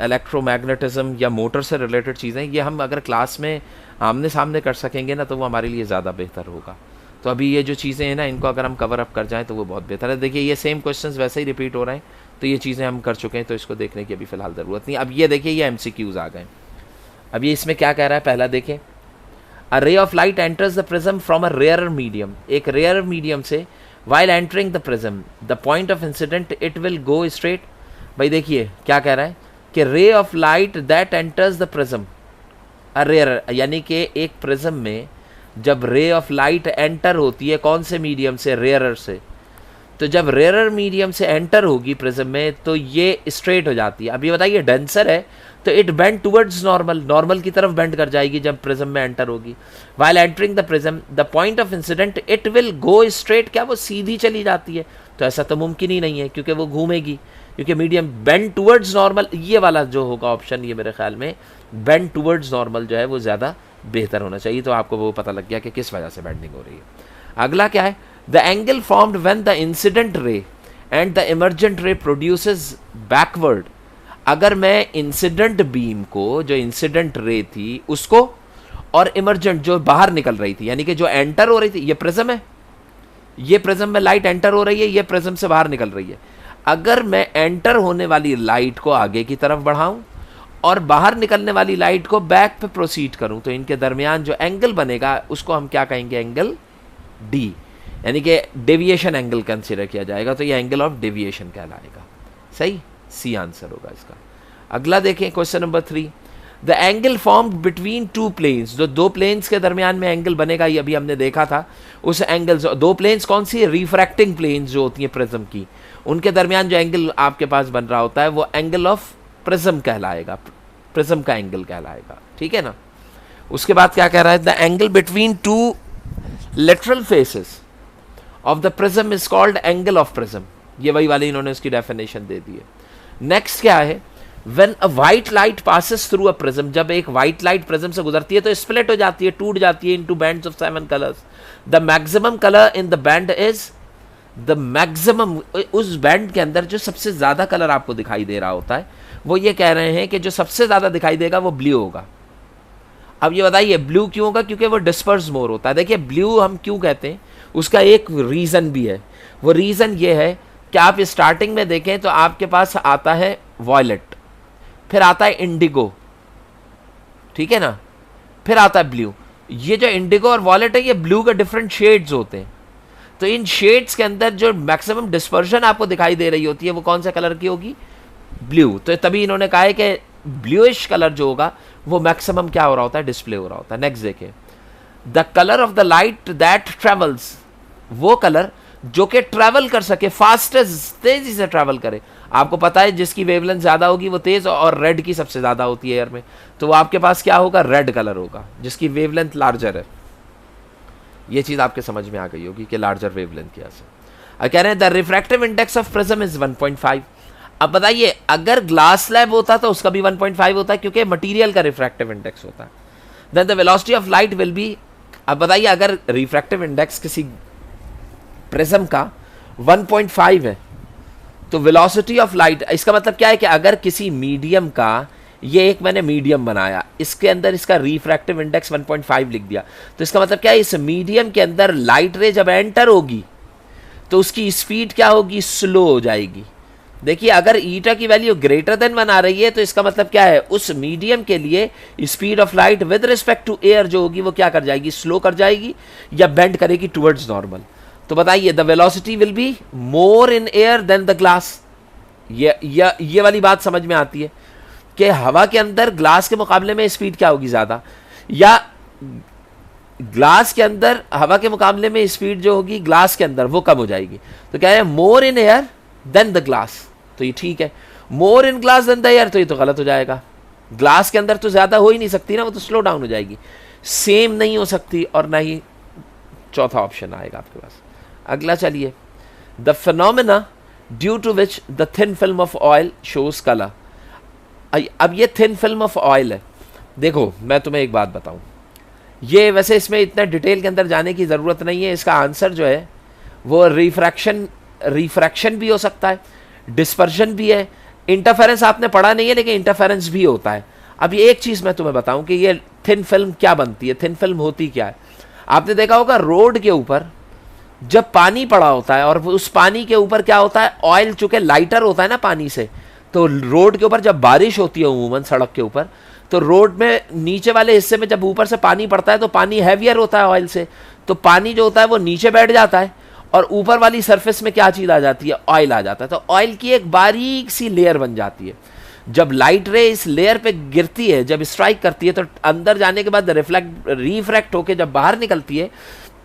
इलेक्ट्रोमैग्नेटिज्म या मोटर से रिलेटेड चीज़ें, ये हम अगर क्लास में आमने सामने कर सकेंगे ना तो वो हमारे लिए ज़्यादा बेहतर होगा। तो अभी ये जो चीज़ें हैं ना इनको अगर हम कवर अप कर जाएं तो वो बहुत बेहतर है। देखिए ये सेम क्वेश्चंस वैसे ही रिपीट हो रहे हैं, तो ये चीज़ें हम कर चुके हैं, तो इसको देखने की अभी फ़िलहाल ज़रूरत नहीं। अब ये देखिए ये MCQs आ गए। अब ये इसमें क्या कह रहा है, पहला देखें, a ray of light enters the prism from a rare medium, एक रेयर मीडियम से while entering the prism the point of incident it will go straight. भाई देखिए क्या कह रहा है कि ray of light that enters the prism a rare, यानी कि एक प्रिज्म में जब रे ऑफ लाइट एंटर होती है कौन से मीडियम से, रेयरर से, तो जब रेयरर मीडियम से एंटर होगी प्रिज्म में तो ये स्ट्रेट हो जाती है। अब ये बताइए डेंसर है तो it bend towards normal, normal की तरफ बेंड कर जाएगी जब प्रिज्म में एंटर होगी। While entering the prism the point of incident it will go straight, क्या वो सीधी चली जाती है, तो ऐसा तो मुमकिन ही नहीं है क्योंकि वो घूमेगी, क्योंकि मीडियम बेंड टुवर्ड्स नॉर्मल, ये वाला जो होगा ऑप्शन, ये मेरे ख्याल में बेंड टुवर्ड्स नॉर्मल जो है वो ज़्यादा बेहतर होना चाहिए। तो आपको वो पता लग गया कि किस वजह से बेंडिंग हो रही है। अगला क्या है, the angle formed when the incident रे एंड द इमर्जेंट रे प्रोड्यूसेस बैकवर्ड। अगर मैं इंसिडेंट बीम को, जो इंसिडेंट रे थी उसको, और इमर्जेंट जो बाहर निकल रही थी, यानी कि जो एंटर हो रही थी, ये प्रिज्म है, ये प्रिज्म में लाइट एंटर हो रही है, ये प्रिज्म से बाहर निकल रही है, अगर मैं एंटर होने वाली लाइट को आगे की तरफ बढ़ाऊं और बाहर निकलने वाली लाइट को बैक पे प्रोसीड करूं, तो इनके दरमियान जो एंगल बनेगा उसको हम क्या कहेंगे, एंगल D, यानी कि डेविएशन एंगल कंसीडर किया जाएगा, तो ये एंगल ऑफ डेविएशन कहलाएगा। सही, C आंसर होगा इसका। अगला देखें question number 3, the angle formed between two planes, जो दो प्लेन्स के दरमियान में एंगल बनेगा, ये अभी हमने देखा था, उस एंगल, दो प्लेन्स कौन सी है, रिफ्रैक्टिंग प्लेन्स जो होती हैं प्रिज्म की, उनके दरमियान जो एंगल आपके पास बन रहा होता है वो एंगल ऑफ प्रिज्म कहलाएगा, प्रिज्म का एंगल कहलाएगा, ठीक है ना। उसके बाद क्या कह रहा है, the angle between two lateral faces of the prism is called angle of prism, ये वही वाली इन्होंने उसकी डेफिनेशन दे दी है। नेक्स्ट क्या है, when a white light passes through a prism, जब एक व्हाइट लाइट प्रिज्म से गुजरती है तो स्प्लिट हो जाती है, टूट जाती है into bands of 7 colours. The maximum colour in the band is the maximum, उस बैंड के अंदर जो सबसे ज्यादा कलर आपको दिखाई दे रहा होता है, वो ये कह रहे हैं कि जो सबसे ज्यादा दिखाई देगा वो ब्लू होगा। अब ये बताइए ब्लू क्यों होगा, क्योंकि वो डिस्पर्स मोर होता है। देखिए ब्लू हम क्यों कहते हैं, उसका एक रीजन भी है, वो रीजन ये है कि आप स्टार्टिंग में देखें तो आपके पास आता है वॉयलेट, फिर आता है इंडिगो, ठीक है ना, फिर आता है ब्लू। ये जो इंडिगो और वॉयलेट है ये ब्लू के डिफरेंट शेड्स होते हैं, तो इन शेड्स के अंदर जो मैक्सिमम डिस्पर्शन आपको दिखाई दे रही होती है वो कौन से कलर की होगी, ब्लू। तो तभी इन्होंने कहा है कि ब्लूइश कलर जो होगा वो मैक्सिमम क्या हो रहा होता है, डिस्प्ले हो रहा होता है। नेक्स्ट देखिए, the colour of the light that travels, वो कलर जो कि ट्रैवल कर सके, फास्टेस्ट, तेजी से ट्रैवल करे। आपको पता है जिसकी वेवलेंथ ज्यादा होगी वो तेज, और रेड की सबसे ज्यादा होती है एयर में, तो वो आपके पास क्या होगा, रेड कलर होगा, जिसकी वेवलेंथ लार्जर है। ये चीज आपके समझ में आ गई होगी कि लार्जर वेवलेंथ क्या है। कह रहे हैं the refractive index of prism is 1.5। अब बताइए अगर ग्लास स्लैब होता तो उसका भी 1.5 होता है, क्योंकि मटेरियल का रिफ्रैक्टिव इंडेक्स होता है। Then the velocity of light will be, अब बताइए अगर रिफ्रैक्टिव इंडेक्स किसी प्रिज्म का 1.5 है तो वेलोसिटी ऑफ लाइट, इसका मतलब क्या है कि अगर किसी मीडियम का, ये एक मैंने मीडियम बनाया, इसके अंदर इसका रिफ्रैक्टिव इंडेक्स 1.5 लिख दिया, तो इसका मतलब क्या है, इस मीडियम के अंदर लाइट रे जब एंटर होगी तो उसकी स्पीड क्या होगी, स्लो हो जाएगी। देखिए अगर ईटा की वैल्यू ग्रेटर देन 1 आ रही है तो इसका मतलब क्या है, उस मीडियम के लिए speed of light with respect to air जो होगी वो क्या कर जाएगी, स्लो कर जाएगी या बेंड करेगी टुवर्ड्स नॉर्मल। तो बताइए the velocity will be more in air than the glass. ये वाली बात समझ में आती है कि हवा के अंदर ग्लास के मुकाबले में स्पीड क्या होगी ज्यादा, या ग्लास के अंदर हवा के मुकाबले में स्पीड जो होगी ग्लास के अंदर वो कम हो जाएगी। तो क्या है, more in air than the glass, तो ये ठीक है। More in glass than the air तो ये तो गलत हो जाएगा, ग्लास के अंदर तो ज्यादा हो ही नहीं सकती ना, वो तो स्लो डाउन हो जाएगी। सेम नहीं हो सकती और ना ही चौथा ऑप्शन आएगा आपके पास। अगला चलिए, the phenomena due to which the thin film of oil shows colour. अब ये थिन फिल्म ऑफ ऑयल है, देखो मैं तुम्हें एक बात बताऊं, ये वैसे इसमें इतना डिटेल के अंदर जाने की ज़रूरत नहीं है। इसका आंसर जो है वो रिफ्रैक्शन भी हो सकता है, डिस्पर्शन भी है, इंटरफेरेंस आपने पढ़ा नहीं है लेकिन इंटरफेरेंस भी होता है। अब ये एक चीज़ मैं तुम्हें बताऊं कि ये थिन फिल्म क्या बनती है, थिन फिल्म होती क्या है। आपने देखा होगा रोड के ऊपर जब पानी पड़ा होता है और उस पानी के ऊपर क्या होता है, ऑयल चूंकि लाइटर होता है ना पानी से, तो रोड के ऊपर जब बारिश होती है उमूमन सड़क के ऊपर, तो रोड में नीचे वाले हिस्से में जब ऊपर से पानी पड़ता है तो पानी हैवियर होता है ऑयल से, तो पानी जो होता है वो नीचे बैठ जाता है और ऊपर वाली सरफेस में क्या चीज़ आ जाती है, ऑयल आ जाता है। तो ऑयल की एक बारीक सी लेयर बन जाती है। जब लाइट रे इस लेयर पे गिरती है, जब स्ट्राइक करती है, तो अंदर जाने के बाद रिफ्रैक्ट होकर जब बाहर निकलती है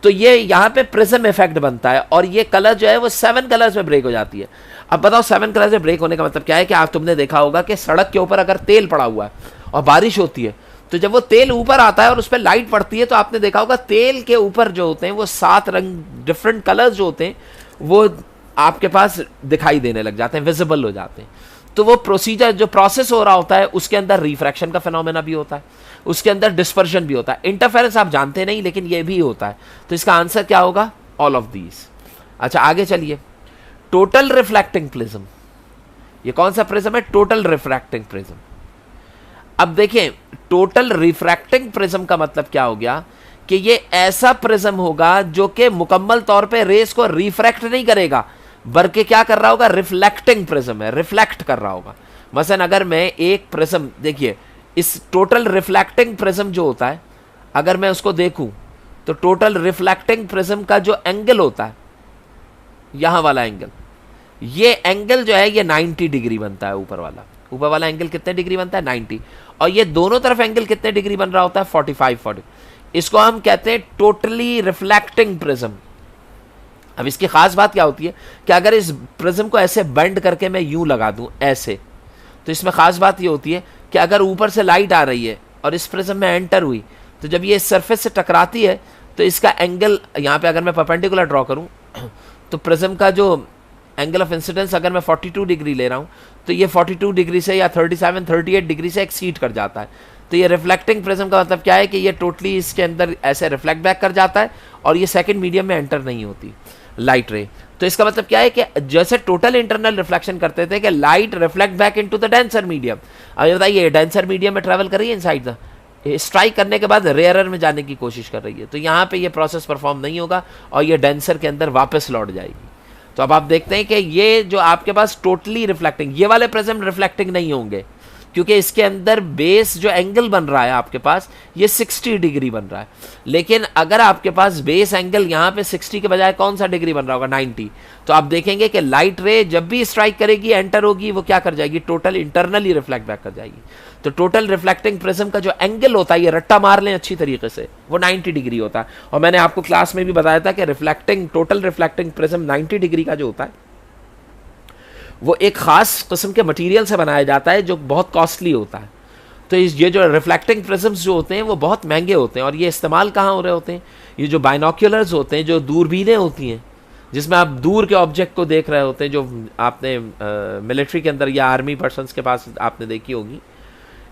तो ये यहाँ पे प्रिज्म इफेक्ट बनता है और ये कलर जो है वो 7 कलर्स में ब्रेक हो जाती है। अब बताओ 7 कलर्स में ब्रेक होने का मतलब क्या है कि आप तुमने देखा होगा कि सड़क के ऊपर अगर तेल पड़ा हुआ है और बारिश होती है तो जब वो तेल ऊपर आता है और उस पर लाइट पड़ती है तो आपने देखा होगा तेल के ऊपर जो होते हैं वो 7 रंग डिफरेंट कलर्स जो होते हैं वो आपके पास दिखाई देने लग जाते हैं, विजिबल हो जाते हैं। तो वो प्रोसीजर जो प्रोसेस हो रहा होता है उसके अंदर रिफ्रैक्शन का फिनोमेना भी होता है, उसके अंदर डिस्पर्शन भी होता है, इंटरफेरेंस आप जानते नहीं लेकिन ये भी होता है। तो इसका आंसर क्या होगा, ऑल ऑफ दीज। अच्छा आगे चलिए, टोटल रिफ्लेक्टिंग प्रिज्म, ये कौन सा प्रिज्म है, टोटल रिफ्रैक्टिंग प्रिज्म। अब देखें टोटल रिफ्रैक्टिंग प्रिज्म का मतलब क्या हो गया कि ये ऐसा प्रिज्म होगा जो कि मुकम्मल तौर पे रेस को रिफ्रैक्ट नहीं करेगा बल्कि क्या कर रहा होगा, रिफ्लेक्टिंग प्रिज्म है, रिफ्लेक्ट कर रहा होगा। मसलन अगर मैं एक प्रिज्म, देखिए इस टोटल रिफ्लेक्टिंग प्रिज्म जो होता है अगर मैं उसको देखूं तो टोटल रिफ्लेक्टिंग प्रिज्म का जो एंगल होता है, यहां वाला एंगल, ये एंगल जो है ये 90 डिग्री बनता है। ऊपर वाला एंगल कितने डिग्री बनता है, 90। और ये दोनों तरफ एंगल कितने डिग्री बन रहा होता है, 45। इसको हम कहते हैं टोटली रिफ्लेक्टिंग प्रिज्म। अब इसकी खास बात क्या होती है कि अगर इस प्रिज्म को ऐसे बेंड करके मैं यूं लगा दूं ऐसे, तो इसमें खास बात ये होती है कि अगर ऊपर से लाइट आ रही है और इस प्रिज्म में एंटर हुई तो जब ये इस सरफेस से टकराती है तो इसका एंगल यहाँ पे अगर मैं परपेंडिकुलर ड्रॉ करूँ तो प्रिज्म का जो एंगल ऑफ इंसिडेंस अगर मैं 42 डिग्री ले रहा हूँ तो ये 42 डिग्री से या 38 डिग्री से एक्सीड कर जाता है। तो ये रिफ्लेक्टिंग प्रिज्म का मतलब क्या है कि ये टोटली इसके अंदर ऐसे रिफ्लेक्ट बैक कर जाता है और ये सेकंड मीडियम में एंटर नहीं होती लाइट रे। तो इसका मतलब क्या है कि जैसे टोटल इंटरनल रिफ्लेक्शन करते थे कि light reflect back into the denser medium. अब बताइए डेंसर मीडियम में ट्रैवल कर रही है इनसाइड द, स्ट्राइक करने के बाद रेयरर में जाने की कोशिश कर रही है, तो यहाँ पे ये प्रोसेस परफॉर्म नहीं होगा और ये डेंसर के अंदर वापस लौट जाएगी। तो अब आप देखते हैं कि ये जो आपके पास टोटली रिफ्लेक्टिंग, ये वाले प्रिज्म रिफ्लेक्टिंग नहीं होंगे क्योंकि इसके अंदर बेस जो एंगल बन रहा है आपके पास ये 60 डिग्री बन रहा है। लेकिन अगर आपके पास बेस एंगल यहाँ पे 60 के बजाय कौन सा डिग्री बन रहा होगा, 90, तो आप देखेंगे कि लाइट रे जब भी स्ट्राइक करेगी, एंटर होगी, वो क्या कर जाएगी, टोटल इंटरनली रिफ्लेक्ट बैक कर जाएगी। तो टोटल रिफ्लेक्टिंग प्रिज्म का जो एंगल होता है, ये रट्टा मार लें अच्छी तरीके से, वो 90 डिग्री होता है। और मैंने आपको क्लास में भी बताया था कि टोटल रिफ्लेक्टिंग प्रिज्म 90 डिग्री का जो होता है वो एक खास किस्म के मटेरियल से बनाया जाता है जो बहुत कॉस्टली होता है। तो ये जो रिफ्लेक्टिंग प्रिज्म्स जो होते हैं वो बहुत महंगे होते हैं और ये इस्तेमाल कहाँ हो रहे होते हैं, ये जो बाइनोक्यूलर्स होते हैं, जो दूरबीनें होती हैं जिसमें आप दूर के ऑब्जेक्ट को देख रहे होते हैं, जो आपने मिलिट्री के अंदर या आर्मी पर्सनस के पास आपने देखी होगी,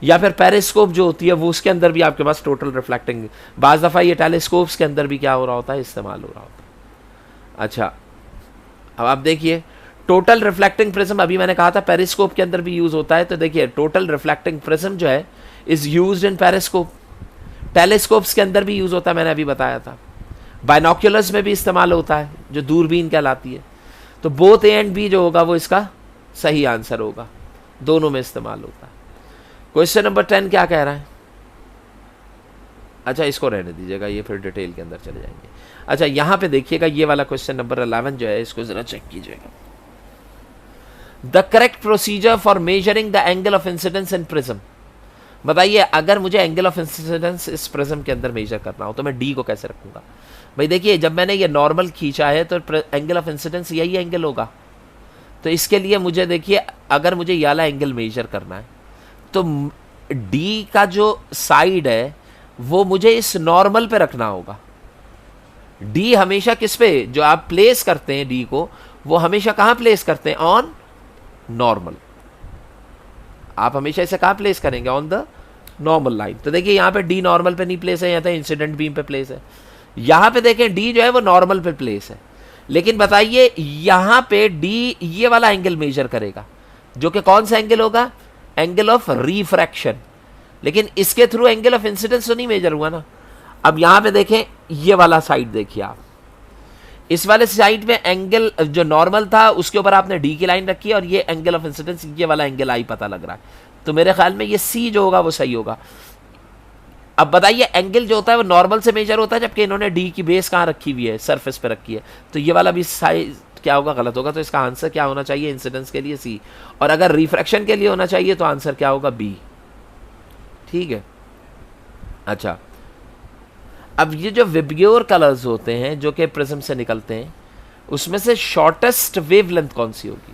या फिर पेरिस्कोप जो होती है वो उसके अंदर भी आपके पास टोटल रिफ्लेक्टिंग, बाज़ दफ़ा ये टेलीस्कोप्स के अंदर भी क्या हो रहा होता है, इस्तेमाल हो रहा होता है। अच्छा अब आप देखिए टोटल रिफ्लेक्टिंग प्रिज्म, अभी मैंने कहा था पेरिस्कोप के अंदर भी यूज होता है। तो देखिए टोटल रिफ्लेक्टिंग प्रिज्म जो है is used in periscope, telescopes के अंदर भी यूज होता है, मैंने अभी बताया था, बाइनोक्यूलर्स में भी इस्तेमाल होता है जो दूरबीन कहलाती है। तो बोथ ए एंड बी जो होगा वो इसका सही आंसर होगा, दोनों में इस्तेमाल होता है। क्वेश्चन नंबर 10 क्या कह रहा है? अच्छा इसको रहने दीजिएगा, ये फिर डिटेल के अंदर चले जाएंगे। अच्छा यहाँ पे देखिएगा, ये वाला क्वेश्चन नंबर 11 जो है इसको जरा चेक कीजिएगा। The correct procedure for measuring the angle of incidence in prism. बताइए अगर मुझे एंगल ऑफ इंसिडेंस इस प्रिज्म के अंदर मेजर करना हो तो मैं डी को कैसे रखूंगा? भाई देखिए जब मैंने ये नॉर्मल खींचा है तो एंगल ऑफ इंसिडेंस यही एंगल होगा। तो इसके लिए मुझे देखिए अगर मुझे ये वाला एंगल मेजर करना है तो डी का जो साइड है वो मुझे इस नॉर्मल पे रखना होगा। डी हमेशा किस पे, जो आप प्लेस करते हैं डी को, वो हमेशा कहां प्लेस करते हैं? On normal. आप हमेशा इसे कहां प्लेस करेंगे? On the normal line. तो देखिए यहां पे डी नॉर्मल पे नहीं प्लेस है, यहां तो इंसिडेंट बीम पे प्लेस है। यहां पे देखें डी जो है वो नॉर्मल पे प्लेस है, लेकिन बताइए यहां पे डी ये वाला एंगल मेजर करेगा जो कि कौन सा एंगल होगा? Angle of refraction. लेकिन इसके थ्रू एंगल ऑफ इंसिडेंस तो नहीं मेजर हुआ ना। अब यहां पे देखें ये वाला साइड देखिए आप, इस वाले साइड में एंगल जो नॉर्मल था उसके ऊपर आपने डी की लाइन रखी है और ये एंगल ऑफ इंसिडेंस ये वाला एंगल आई पता लग रहा है। तो मेरे ख्याल में ये सी जो होगा वो सही होगा। अब बताइए एंगल जो होता है वो नॉर्मल से मेजर होता है, जबकि इन्होंने डी की बेस कहाँ रखी हुई है? सरफेस पे रखी है। तो ये वाला भी साइज क्या होगा? गलत होगा। तो इसका आंसर क्या होना चाहिए? इंसिडेंस के लिए सी, और अगर रिफ्रैक्शन के लिए होना चाहिए तो आंसर क्या होगा? बी। ठीक है। अच्छा अब ये जो विब्ग्योर कलर्स होते हैं जो कि प्रिज्म से निकलते हैं, उसमें से शॉर्टेस्ट वेवलेंथ कौन सी होगी?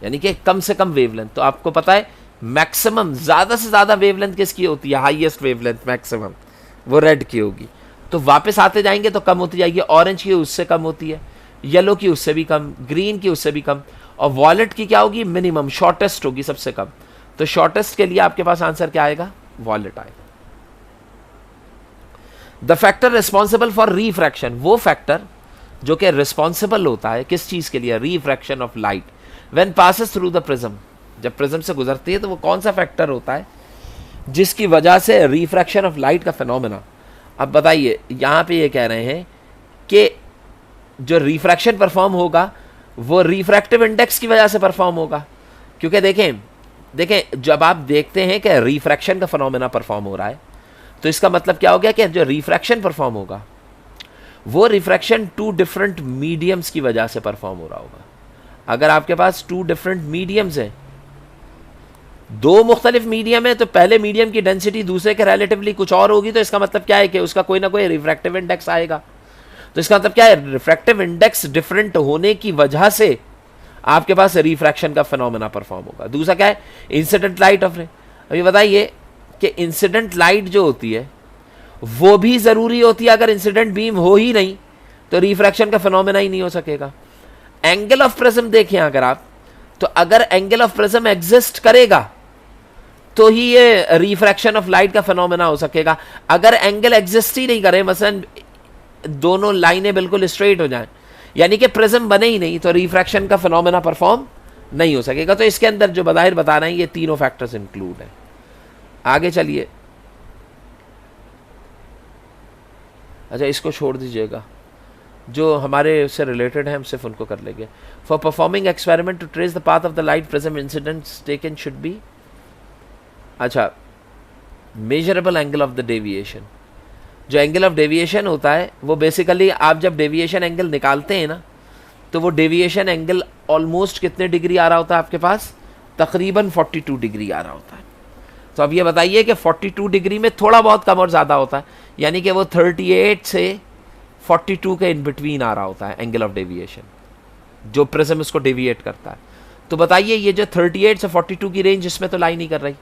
यानी कि कम से कम वेवलेंथ। तो आपको पता है मैक्सिमम, ज्यादा से ज्यादा वेवलेंथ किसकी होती है? हाईएस्ट वेवलेंथ मैक्सिमम वो रेड की होगी। तो वापस आते जाएंगे तो कम होती जाएगी। ऑरेंज की उससे कम होती है, येलो की उससे भी कम, ग्रीन की उससे भी कम, और वॉयलेट की क्या होगी? मिनिमम, शॉर्टेस्ट होगी सबसे कम। तो शॉर्टेस्ट के लिए आपके पास आंसर क्या आएगा? वॉयलेट आएगा। The factor responsible for refraction, वो फैक्टर जो कि रिस्पॉन्सिबल होता है किस चीज के लिए? Refraction of light when passes through the prism. जब प्रिज्म से गुजरती है तो वो कौन सा फैक्टर होता है जिसकी वजह से रिफ्रैक्शन ऑफ लाइट का फिनोमेना? अब बताइए यहां पे ये कह रहे हैं कि जो रिफ्रैक्शन परफॉर्म होगा वो रिफ्रैक्टिव इंडेक्स की वजह से परफॉर्म होगा। क्योंकि देखें जब आप देखते हैं कि रिफ्रैक्शन का फिनोमेना परफॉर्म हो रहा है तो इसका मतलब क्या हो गया कि जो रिफ्रैक्शन परफॉर्म होगा वो रिफ्रैक्शन टू डिफरेंट मीडियम्स की वजह से परफॉर्म हो रहा होगा। अगर आपके पास टू डिफरेंट मीडियम्स हैं, दो मुख्तलिफ मीडियम है, तो पहले मीडियम की डेंसिटी दूसरे के रिलेटिवली कुछ और होगी, तो इसका मतलब क्या है कि उसका कोई ना कोई रिफ्रैक्टिव इंडेक्स आएगा। तो इसका मतलब क्या है? रिफ्रैक्टिव इंडेक्स डिफरेंट होने की वजह से आपके पास रिफ्रैक्शन का फिनोमेना परफॉर्म होगा। दूसरा क्या है? इंसिडेंट लाइट ऑफ रे। अभी बताइए कि इंसिडेंट लाइट जो होती है वो भी जरूरी होती है। अगर इंसिडेंट बीम हो ही नहीं तो रिफ्रैक्शन का फिनोमेना ही नहीं हो सकेगा। एंगल ऑफ प्रिज्म देखें अगर आप, तो अगर एंगल ऑफ प्रिज्म एग्जिस्ट करेगा तो ही ये रिफ्रैक्शन ऑफ लाइट का फिनोमेना हो सकेगा। अगर एंगल एग्जिस्ट ही नहीं करे, मसलन दोनों लाइनें बिल्कुल स्ट्रेट हो जाएं, यानी कि प्रिज्म बने ही नहीं, तो रिफ्रैक्शन का फिनोमेना परफॉर्म नहीं हो सकेगा। तो इसके अंदर जो बज़ाहिर बता रहे हैं ये तीनों फैक्टर्स इंक्लूड हैं। आगे चलिए। अच्छा इसको छोड़ दीजिएगा, जो हमारे उससे रिलेटेड है हम सिर्फ उनको कर लेंगे। For performing experiment to trace the path of the light prism incidents taken should be, अच्छा measurable angle of the deviation. जो एंगल ऑफ डेविएशन होता है वो बेसिकली आप जब डेविएशन एंगल निकालते हैं ना, तो वो डेविएशन एंगल ऑलमोस्ट कितने डिग्री आ रहा होता है आपके पास? तकरीबन 42 डिग्री आ रहा होता है। तो अब ये बताइए कि 42 डिग्री में थोड़ा बहुत कम और ज़्यादा होता है, यानी कि वो 38 से 42 के इन बिटवीन आ रहा होता है एंगल ऑफ डेविएशन, जो प्रिज्म उसको डेविएट करता है। तो बताइए ये जो 38 से 42 की रेंज इसमें तो लाई नहीं कर रही।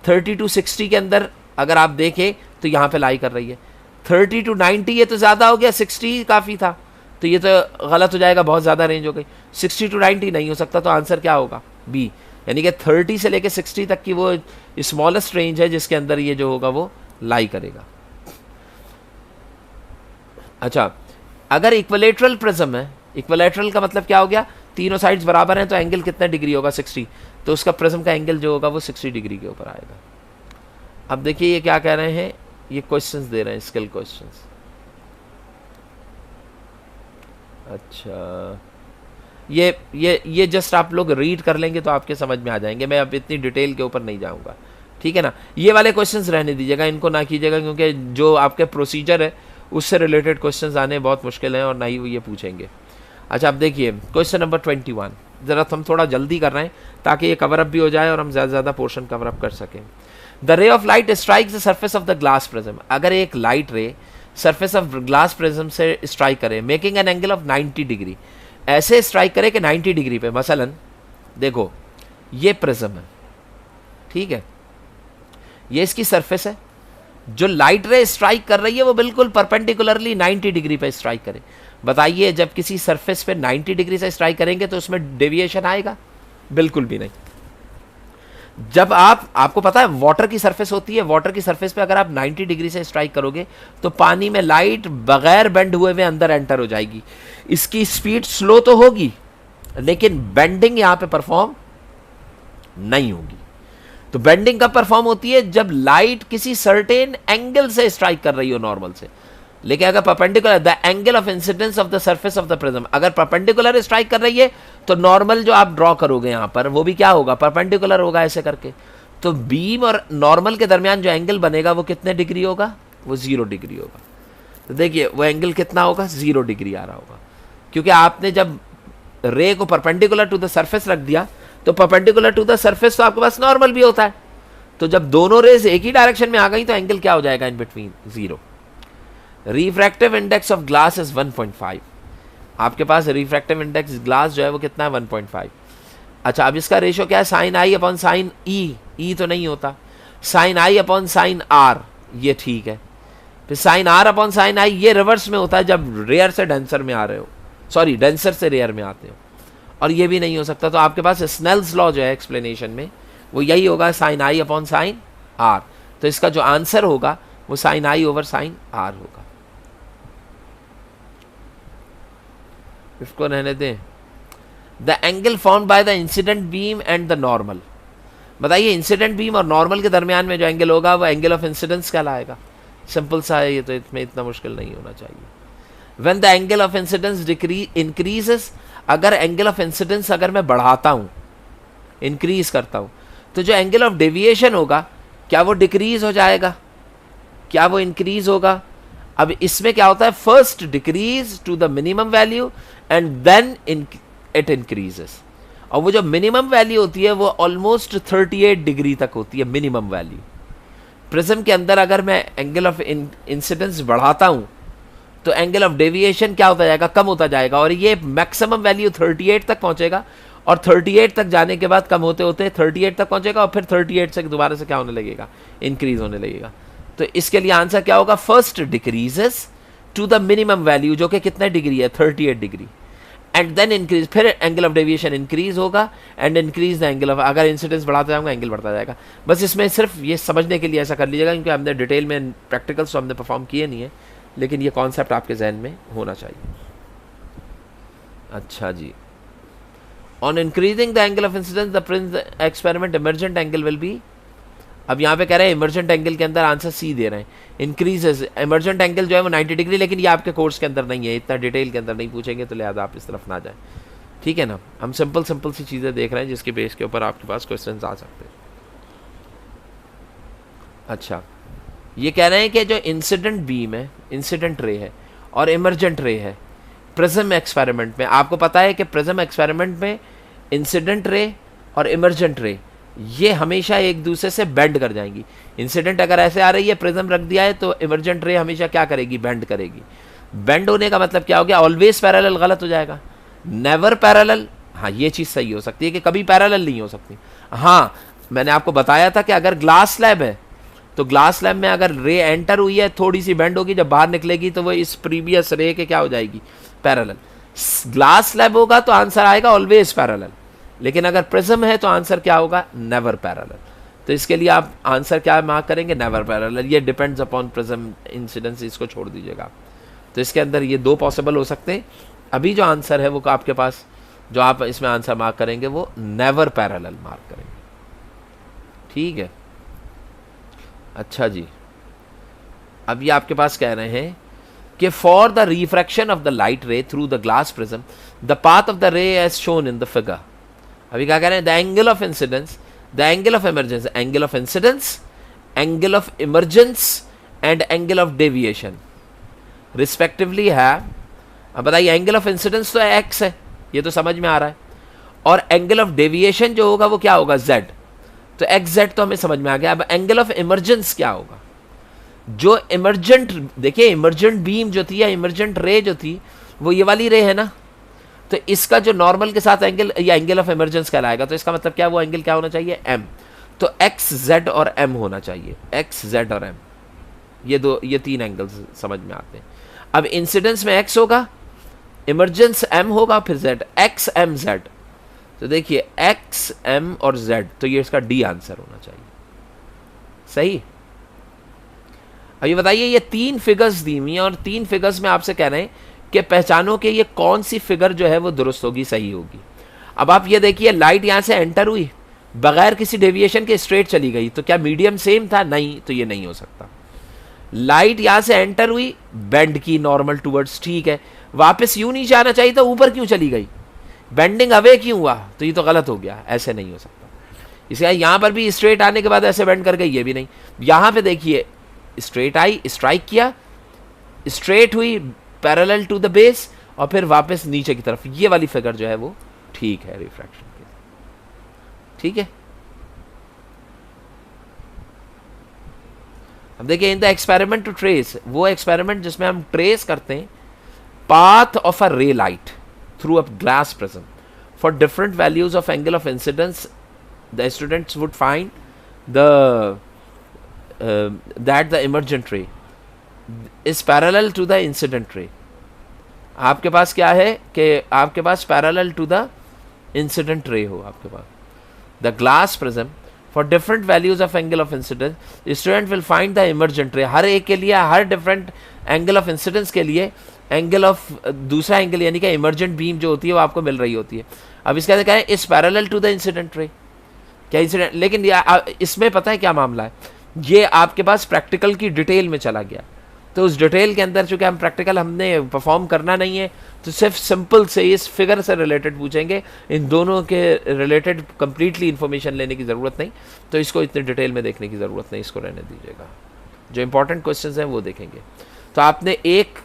30 to 60 के अंदर अगर आप देखें तो यहाँ पे लाई कर रही है। 30 to 90 ये तो ज़्यादा हो गया, 60 काफ़ी था, तो ये तो गलत हो जाएगा, बहुत ज़्यादा रेंज हो गई। 60 to 90 नहीं हो सकता, तो आंसर क्या होगा? बी। यानी कि 30 से लेके 60 तक की वो स्मॉलेस्ट रेंज है जिसके अंदर ये जो होगा वो लाई करेगा। अच्छा अगर इक्विलेटरल प्रिज्म है, इक्विलेटरल का मतलब क्या हो गया? तीनों साइड्स बराबर हैं, तो एंगल कितना डिग्री होगा? 60। तो उसका प्रिज्म का एंगल जो होगा वो 60 डिग्री के ऊपर आएगा। अब देखिए ये क्या कह रहे हैं, ये क्वेश्चंस दे रहे हैं, स्किल क्वेश्चंस। अच्छा ये जस्ट आप लोग रीड कर लेंगे तो आपके समझ में आ जाएंगे, मैं अब इतनी डिटेल के ऊपर नहीं जाऊंगा, ठीक है ना। ये वाले क्वेश्चंस रहने दीजिएगा, इनको ना कीजिएगा, क्योंकि जो आपके प्रोसीजर है उससे रिलेटेड क्वेश्चंस आने बहुत मुश्किल हैं और ना ही वो ये पूछेंगे। अच्छा, अब देखिए क्वेश्चन नंबर 21, ज़रा हम थोड़ा जल्दी कर रहे हैं ताकि ये कवर अप भी हो जाए और हम ज़्यादा से ज़्यादा पोर्शन कवर अप कर सकें। The ray of light strikes the surface of the glass prism. अगर एक लाइट रे सरफेस ऑफ ग्लास प्रिज्म से स्ट्राइक करे, making an angle of 90 degree, ऐसे स्ट्राइक करे कि 90 डिग्री पे, मसलन देखो ये प्रिज्म है, ठीक है, ये इसकी सरफेस है, जो लाइट रे स्ट्राइक कर रही है वो बिल्कुल परपेंडिकुलरली 90 डिग्री पे स्ट्राइक करे। बताइए जब किसी सरफेस पे 90 डिग्री से स्ट्राइक करेंगे तो उसमें डेविएशन आएगा? बिल्कुल भी नहीं। जब आपको पता है वाटर की सरफेस होती है, वाटर की सरफेस पे अगर आप 90 डिग्री से स्ट्राइक करोगे तो पानी में लाइट बगैर बेंड हुए अंदर एंटर हो जाएगी। इसकी स्पीड स्लो तो होगी लेकिन बेंडिंग यहां पे परफॉर्म नहीं होगी। तो बेंडिंग कब परफॉर्म होती है? जब लाइट किसी सर्टेन एंगल से स्ट्राइक कर रही हो नॉर्मल से। लेकिन अगर perpendicular, the angle of incidence of the surface of the prism, अगर परपेंडिकुलर स्ट्राइक कर रही है तो नॉर्मल जो आप ड्रॉ करोगे यहां पर वो भी क्या होगा? परपेंडिकुलर होगा ऐसे करके। तो बीम और नॉर्मल के दरमियान जो एंगल बनेगा वो कितने डिग्री होगा? वो 0 डिग्री होगा। तो देखिए वो एंगल कितना होगा? 0 डिग्री आ रहा होगा, क्योंकि आपने जब रे को परपेंडिकुलर टू द सरफेस रख दिया तो परपेंडिकुलर टू द सरफेस तो आपके पास नॉर्मल भी होता है। तो जब दोनों रेज एक ही डायरेक्शन में आ गई तो एंगल क्या हो जाएगा in between? 0। Refractive index of glass is 1.5। आपके पास रिफ्रैक्टिव इंडेक्स ग्लास जो है वो कितना है? 1.5। अच्छा, अब इसका रेशियो क्या है? साइन आई अपॉन साइन ई। ई तो नहीं होता। साइन आई अपॉन साइन आर, ये ठीक है। फिर sine R upon sine I, ये रिवर्स में होता है जब रेयर से डेंसर में आ रहे हो, सॉरी डेंसर से रेयर में आते हो, और ये भी नहीं हो सकता। तो आपके पास स्नेल्स लॉ जो है एक्सप्लेनेशन में वो यही होगा, साइन आई अपॉन साइन आर। तो इसका जो आंसर होगा वो sine I over sine R होगा। इसको रहने दें। The angle formed by the incident beam and the normal. बताइए इंसिडेंट बीम और नॉर्मल के दरमियान में जो एंगल होगा वो एंगल ऑफ इंसिडेंस कहलाएगा। सिंपल सा है ये, तो इसमें इतना मुश्किल नहीं होना चाहिए। When the angle of incidence increases, अगर एंगल ऑफ इंसिडेंस अगर मैं बढ़ाता हूं, इंक्रीज करता हूं, तो जो एंगल ऑफ डेविएशन होगा क्या वो डिक्रीज हो जाएगा? क्या वो इंक्रीज होगा? अब इसमें क्या होता है? First decrease to the minimum value and then it increases. और वो जो मिनिमम वैल्यू होती है वो ऑलमोस्ट 38 डिग्री तक होती है मिनिमम वैल्यू। प्रिज्म के अंदर अगर मैं एंगल ऑफ इंसिडेंस बढ़ाता हूं तो एंगल ऑफ डेविएशन क्या होता जाएगा? कम होता जाएगा, और ये मैक्सिमम वैल्यू 38 तक पहुंचेगा, और 38 तक जाने के बाद कम होते होते 38 तक पहुंचेगा, और फिर 38 से दोबारा से क्या होने लगेगा? इंक्रीज होने लगेगा। तो इसके लिए आंसर क्या होगा? First decreases to the minimum value, जो कि कितने डिग्री है? 38 डिग्री, एंड देन इंक्रीज, फिर एंगल ऑफ डेविएशन इंक्रीज होगा and increase the angle of, अगर इंसिडेंस बढ़ाता जाऊंगा एंगल बढ़ता जाएगा। बस इसमें सिर्फ ये समझने के लिए ऐसा कर लीजिएगा, क्योंकि हमने डिटेल में प्रैक्टिकल्स तो हमने परफॉर्म किए नहीं है, लेकिन ये कॉन्सेप्ट आपके जहन में होना चाहिए। अच्छा जी, on increasing the angle of incidence the prism experiment emergent angle will be. अब यहाँ पे कह रहे हैं इमर्जेंट एंगल के अंदर आंसर सी दे रहे हैं, इंक्रीजेस। इमर्जेंट एंगल जो है वो 90 डिग्री, लेकिन ये आपके कोर्स के अंदर नहीं है, इतना डिटेल के अंदर नहीं पूछेंगे, तो लिहाजा आप इस तरफ ना जाएं, ठीक है ना। हम सिंपल सी चीज़ें देख रहे हैं जिसके बेस के ऊपर आपके पास क्वेश्चन आ सकते हैं। अच्छा, ये कह रहे हैं कि जो इंसिडेंट बीम है, इंसिडेंट रे है, और इमर्जेंट रे है प्रिज्म एक्सपेरिमेंट में, आपको पता है कि प्रिज्म एक्सपेरिमेंट में इंसिडेंट रे और इमर्जेंट रे ये हमेशा एक दूसरे से बेंड कर जाएंगी। इंसिडेंट अगर ऐसे आ रही है, प्रिज्म रख दिया है, तो इमर्जेंट रे हमेशा क्या करेगी? बेंड करेगी। बेंड होने का मतलब क्या हो गया? ऑलवेज पैरेलल गलत हो जाएगा, नेवर पैरेलल। हाँ, ये चीज़ सही हो सकती है कि कभी पैरेलल नहीं हो सकती। हाँ, मैंने आपको बताया था कि अगर ग्लास स्लैब है तो ग्लास स्लैब में अगर रे एंटर हुई है थोड़ी सी बेंड होगी, जब बाहर निकलेगी तो वो इस प्रीवियस रे के क्या हो जाएगी? पैरेलल। ग्लास स्लैब होगा तो आंसर आएगा ऑलवेज पैरेलल, लेकिन अगर प्रिज्म है तो आंसर क्या होगा? Never parallel. तो इसके लिए आप आंसर क्या मार्क करेंगे? Never parallel. ये डिपेंड्स अपॉन प्रिज्म इंसिडेंस, इसको छोड़ दीजिएगा। तो इसके अंदर ये दो पॉसिबल हो सकते हैं। अभी जो आंसर है वो आपके पास, जो आप इसमें आंसर मार्क करेंगे वो नेवर पैरेलल मार्क करेंगे, ठीक है। अच्छा जी, अब ये आपके पास कह रहे हैं कि for the refraction of the light ray through the glass prism the path of the ray as shown in the figure. अभी क्या कह रहे हैं, the angle of incidence, the angle of emergence, angle of incidence, angle of emergence and angle of deviation respectively है। अब बताइए, angle of incidence तो X है, ये तो समझ में आ रहा है, और एंगल ऑफ डेविएशन जो होगा वो क्या होगा, जेड। तो एक्स जेड तो हमें समझ में आ गया। अब एंगल ऑफ इमरजेंस क्या होगा, जो इमरजेंट, देखिए इमरजेंट बीम जो थी या इमरजेंट रे जो थी वो ये वाली रे है ना, तो इसका जो नॉर्मल के साथ एंगल या एंगल ऑफ इमरजेंस कहलाएगा। तो इसका मतलब क्या, वो एंगल क्या होना चाहिए, एम। तो एक्स जेड और एम होना चाहिए, एक्स जेड और एम, ये तीन एंगल्स समझ में आते हैं। अब इंसिडेंस में एक्स होगा, इमरजेंस एम होगा, फिर जेड, एक्स एम जेड। तो देखिए एक्स एम और जेड, तो ये इसका डी आंसर होना चाहिए, सही। अब ये बताइए, ये तीन फिगर्स दी हुई हैं और तीन फिगर्स में आपसे कह रहे हैं कि पहचानो कि ये कौन सी फिगर जो है वो दुरुस्त होगी, सही होगी। अब आप ये देखिए, लाइट यहां से एंटर हुई बगैर किसी डेविएशन के स्ट्रेट चली गई, तो क्या मीडियम सेम था, नहीं, तो ये नहीं हो सकता। लाइट यहां से एंटर हुई, बेंड की नॉर्मल टूवर्ड्स, ठीक है, वापस यूं नीचे आना चाहिए था, ऊपर क्यों चली गई, बेंडिंग अवे क्यों हुआ, तो ये तो गलत हो गया, ऐसे नहीं हो सकता। इसलिए यहां पर भी स्ट्रेट आने के बाद ऐसे बेंड कर गई, ये भी नहीं। यहां पे देखिए, स्ट्रेट आई, स्ट्राइक किया, स्ट्रेट हुई पैरेलल टू द बेस, और फिर वापस नीचे की तरफ, ये वाली फिगर जो है वो ठीक है रिफ्रैक्शन के, ठीक है। अब देखिए, in the experiment to trace, वो एक्सपेरिमेंट जिसमें हम ट्रेस करते हैं path of a ray light through a glass prism for different values of angle of incidence, the students would find the that the emergent ray is parallel to the incident ray। आपके पास क्या है कि आपके पास parallel to the incident ray हो, आपके पास the glass prism for different values of angle of incidence, the student will find the emergent ray। हर एक के लिए, हर different angle of incidence के लिए angle of दूसरा angle यानी कि emergent beam जो होती है वो आपको मिल रही होती है। अब इसका क्या है, is parallel to the incident ray, क्या इंसिडेंट, लेकिन इसमें पता है क्या मामला है, ये आपके पास प्रैक्टिकल की डिटेल में चला गया। तो उस डिटेल के अंदर चूंकि हम प्रैक्टिकल हमने परफॉर्म करना नहीं है, तो सिर्फ सिंपल से इस फिगर से रिलेटेड पूछेंगे, इन दोनों के रिलेटेड कंप्लीटली इन्फॉर्मेशन लेने की ज़रूरत नहीं, तो इसको इतने डिटेल में देखने की ज़रूरत नहीं, इसको रहने दीजिएगा। जो इंपॉर्टेंट क्वेश्चंस हैं वो देखेंगे। तो आपने एक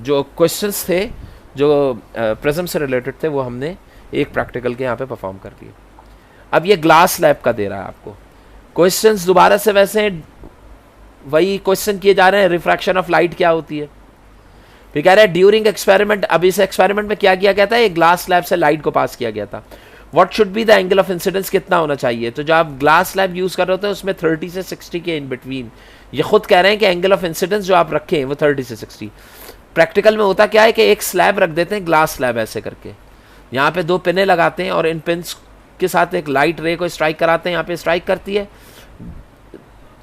जो क्वेश्चंस थे जो प्रिज्म से रिलेटेड थे वो हमने एक प्रैक्टिकल के यहाँ पे परफॉर्म कर दिए। अब ये ग्लास लैब का दे रहा है आपको क्वेश्चंस, दोबारा से वैसे वही क्वेश्चन किए जा रहे हैं, रिफ्रैक्शन ऑफ लाइट क्या होती है, फिर कह रहा है ड्यूरिंग एक्सपेरिमेंट। अब इस एक्सपेरिमेंट में क्या किया गया था, एक ग्लास स्लैब से लाइट को पास किया गया था। What should be the angle of incidence, कितना होना चाहिए। तो जो आप ग्लास स्लैब यूज कर रहे होते हैं उसमें 30 से 60 के इन बिटवीन, ये खुद कह रहे हैं कि एंगल ऑफ इंसिडेंस जो आप रखें वो 30 से 60। प्रैक्टिकल में होता क्या है कि एक स्लैब रख देते हैं, ग्लास स्लैब ऐसे करके, यहाँ पे 2 पिने लगाते हैं और इन पिन्स के साथ एक लाइट रे को स्ट्राइक कराते हैं, यहाँ पे स्ट्राइक करती है,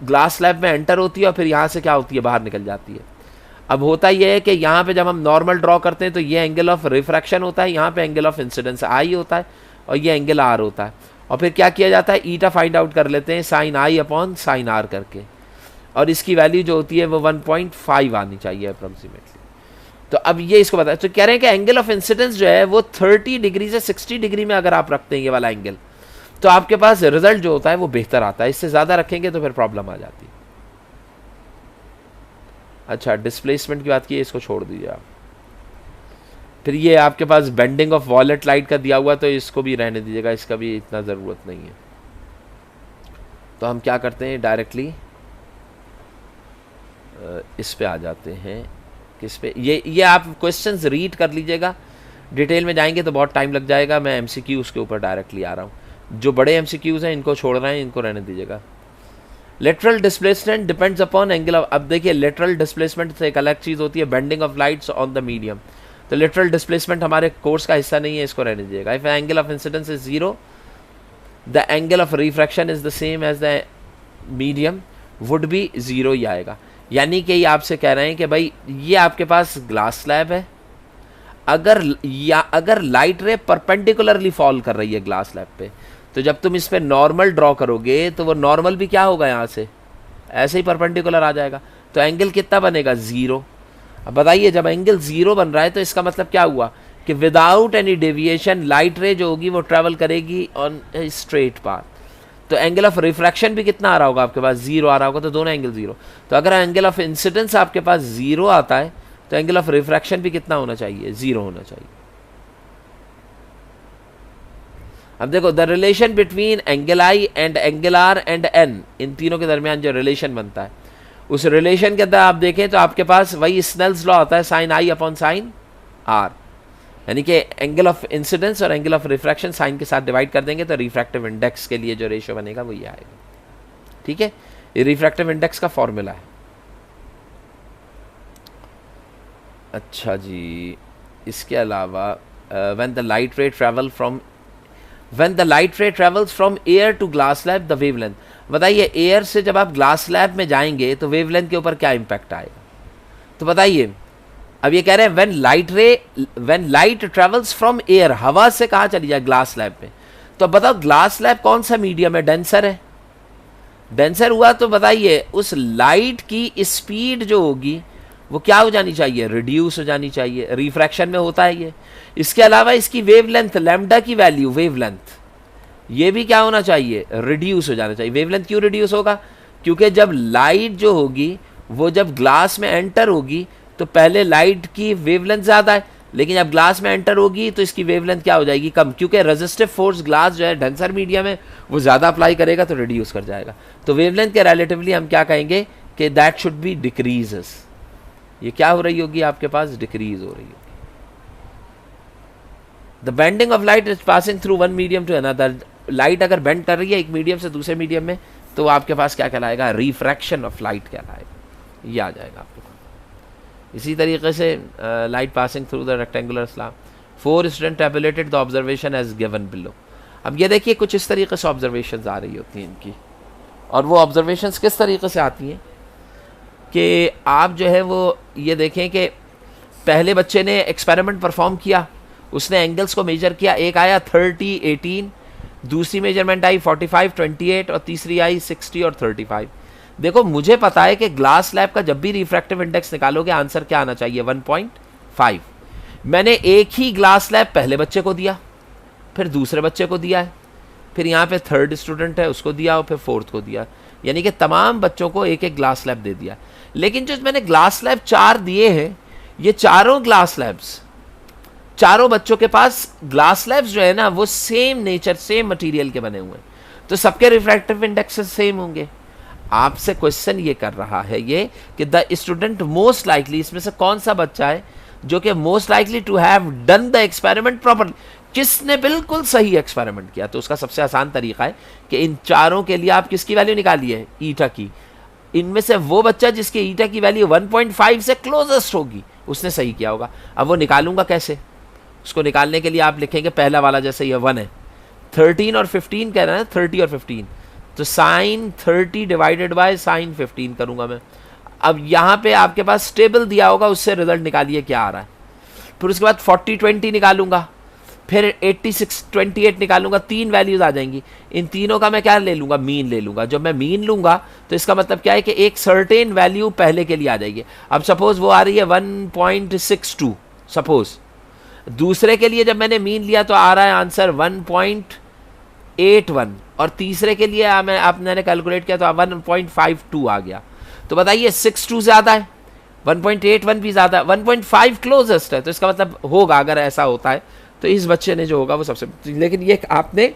ग्लास स्लैब में एंटर होती है और फिर यहाँ से क्या होती है, बाहर निकल जाती है। अब होता यह है कि यहाँ पे जब हम नॉर्मल ड्रॉ करते हैं तो ये एंगल ऑफ रिफ्रैक्शन होता है, यहाँ पे एंगल ऑफ इंसिडेंस आई होता है और ये एंगल आर होता है। और फिर क्या किया जाता है, ईटा फाइंड आउट कर लेते हैं साइन आई अपॉन साइन आर करके, और इसकी वैल्यू जो होती है वो 1.5 आनी चाहिए अप्रोक्सीमेटली। तो अब ये इसको बताया, तो कह रहे हैं कि एंगल ऑफ इंसिडेंस जो है वो 30 डिग्री से 60 डिग्री में अगर आप रखते हैं ये वाला एंगल, तो आपके पास रिजल्ट जो होता है वो बेहतर आता है। इससे ज्यादा रखेंगे तो फिर प्रॉब्लम आ जाती है। अच्छा, डिस्प्लेसमेंट की बात की, इसको छोड़ दीजिए आप। फिर ये आपके पास बेंडिंग ऑफ वॉलेट लाइट का दिया हुआ, तो इसको भी रहने दीजिएगा, इसका भी इतना ज़रूरत नहीं है। तो हम क्या करते हैं, डायरेक्टली इस पे आ जाते हैं। किस पे, ये आप क्वेश्चंस रीड कर लीजिएगा, डिटेल में जाएंगे तो बहुत टाइम लग जाएगा। मैं एमसीक्यू उसके ऊपर डायरेक्टली आ रहा हूँ। जो बड़े एमसीक्यूज हैं इनको छोड़ रहे हैं, इनको रहने दीजिएगा। Lateral displacement depends upon angle of, अब देखिए लेटरल डिस्प्लेसमेंट से एक अलग चीज़ होती है bending of lights on the medium. तो लेटरल डिस्प्लेसमेंट हमारे कोर्स का हिस्सा नहीं है, इसको रहने दीजिएगा। If angle of incidence is 0, the angle of refraction is the same as the medium, would भी 0 ही आएगा। यानी कि ये आपसे कह रहे हैं कि भाई ये आपके पास ग्लास स्लैब है, अगर लाइट रे परपेंडिकुलरली फॉल कर रही है ग्लास स्लैब पे, तो जब तुम इस पे नॉर्मल ड्रॉ करोगे तो वो नॉर्मल भी क्या होगा, यहाँ से ऐसे ही परपेंडिकुलर आ जाएगा। तो एंगल कितना बनेगा, 0। अब बताइए जब एंगल 0 बन रहा है तो इसका मतलब क्या हुआ कि विदाउट एनी डेविएशन लाइट रे जो होगी वो ट्रैवल करेगी ऑन स्ट्रेट पाथ। तो एंगल ऑफ रिफ्रैक्शन भी कितना आ रहा होगा आपके पास, 0 आ रहा होगा, तो दोनों एंगल 0। तो अगर एंगल ऑफ इंसिडेंस आपके पास 0 आता है तो एंगल ऑफ रिफ्रैक्शन भी कितना होना चाहिए, 0 होना चाहिए। अब देखो the relation between angle i and angle r and n, इन तीनों के दरमियान जो रिलेशन बनता है उस रिलेशन के अंदर आप देखें तो आपके पास वही स्नेल्स लॉ होता है, साइन आई अपॉन साइन आर, यानी कि एंगल ऑफ इंसिडेंस और एंगल ऑफ रिफ्रैक्शन साइन के साथ डिवाइड कर देंगे तो रिफ्रैक्टिव इंडेक्स के लिए जो रेशियो बनेगा वो ये आएगा। ठीक है, ये रिफ्रैक्टिव इंडेक्स का फॉर्मूला है। अच्छा जी, इसके अलावा when the light ray travels from air to glass slab the wavelength, बताइए एयर से जब आप ग्लास स्लैब में जाएंगे तो वेवलेंथ के ऊपर क्या इंपैक्ट आएगा। तो बताइए अब ये कह रहे हैं when light travels from air, हवा से कहाँ चली जाए, ग्लास स्लैब में। तो अब बताओ ग्लास स्लैब कौन सा मीडियम है, डेंसर है। डेंसर हुआ तो बताइए उस लाइट की स्पीड जो होगी वो क्या हो जानी चाहिए, रिड्यूस हो जानी चाहिए। रिफ्रैक्शन में होता है ये। इसके अलावा इसकी वेवलेंथ, लैम्डा की वैल्यू वेवलेंथ, ये भी क्या होना चाहिए, रिड्यूस हो जाना चाहिए। वेवलेंथ क्यों रिड्यूस होगा, क्योंकि जब लाइट जो होगी वो जब ग्लास में एंटर होगी तो पहले लाइट की वेवलेंथ ज़्यादा है, लेकिन जब ग्लास में एंटर होगी तो इसकी वेवलेंथ क्या हो जाएगी, कम, क्योंकि रेजिस्टिव फोर्स ग्लास जो है डेंसर मीडियम है वो ज़्यादा अप्लाई करेगा तो रिड्यूस कर जाएगा। तो वेवलेंथ के रिलेटिवली हम क्या कहेंगे कि दैट शुड बी डिक्रीजेस। ये क्या हो रही होगी आपके पास, डिक्रीज हो रही होगी। The bending of light is passing through one medium to another, light अगर बेंड कर रही है एक मीडियम से दूसरे मीडियम में तो आपके पास क्या कहलाएगा, रिफ्रैक्शन ऑफ लाइट कहलाएगा। ये आ जाएगा आपके पास। इसी तरीके से light passing through the rectangular slab, 4 student tabulated the observation as given below. अब ये देखिए कुछ इस तरीके से ऑब्जर्वेशंस आ रही होती हैं इनकी, और वो ऑब्जर्वेशंस किस तरीके से आती हैं कि आप जो है वो ये देखें कि पहले बच्चे ने एक्सपेरिमेंट परफॉर्म किया, उसने एंगल्स को मेजर किया, एक आया 30, 18, दूसरी मेजरमेंट आई 45, 28 और तीसरी आई 60 और 35। देखो मुझे पता है कि ग्लास स्लैब का जब भी रिफ्रैक्टिव इंडेक्स निकालोगे आंसर क्या आना चाहिए, 1.5। मैंने एक ही ग्लास स्लैब पहले बच्चे को दिया, फिर दूसरे बच्चे को दिया है, फिर यहाँ पे थर्ड स्टूडेंट है उसको दिया और फिर फोर्थ को दिया, यानी कि तमाम बच्चों को एक एक ग्लास स्लैब दे दिया। लेकिन जो मैंने ग्लास स्लैब 4 दिए हैं, ये चारों ग्लास स्लैब्स, चारों बच्चों के पास ग्लास स्लैब्स जो है ना वो सेम नेचर, सेम मटेरियल के बने हुए हैं, तो सबके रिफ्रैक्टिव इंडेक्सेस सेम होंगे। आपसे क्वेश्चन ये कर रहा है ये कि द स्टूडेंट मोस्ट लाइकली, इसमें से कौन सा बच्चा है जो कि most likely to have done the experiment properly, किसने बिल्कुल सही एक्सपेरिमेंट किया। तो उसका सबसे आसान तरीका है कि इन चारों के लिए आप किसकी वैल्यू निकालिए, ईटा की। इनमें से वो बच्चा जिसके ईटा की वैल्यू 1.5 से क्लोजेस्ट होगी उसने सही किया होगा। अब वो निकालूंगा कैसे, उसको निकालने के लिए आप लिखेंगे पहला वाला, जैसे ये 1 है, 13 और 15 कह रहे हैं, 30 और 15, तो साइन 30 डिवाइडेड बाय साइन 15 करूंगा मैं। अब यहाँ पे आपके पास टेबल दिया होगा, उससे रिजल्ट निकालिए क्या आ रहा है। फिर उसके बाद 40, 20 निकालूंगा, फिर 86, 28 निकालूंगा, 3 वैल्यूज आ जाएंगी। इन तीनों का मैं क्या ले लूंगा, मीन ले लूंगा। जब मैं मीन लूंगा तो इसका मतलब क्या है कि एक सर्टेन वैल्यू पहले के लिए आ जाएगी। अब सपोज वो आ रही है 1.62, सपोज दूसरे के लिए जब मैंने मीन लिया तो आ रहा है आंसर 1.81, और तीसरे के लिए मैंने कैलकुलेट किया तो 1.52 आ गया। तो बताइए 62 ज़्यादा है, 1.81 भी ज़्यादा है, 1.5 क्लोजेस्ट है, तो इसका मतलब होगा, अगर ऐसा होता है तो इस बच्चे ने जो होगा वो सबसे, लेकिन ये आपने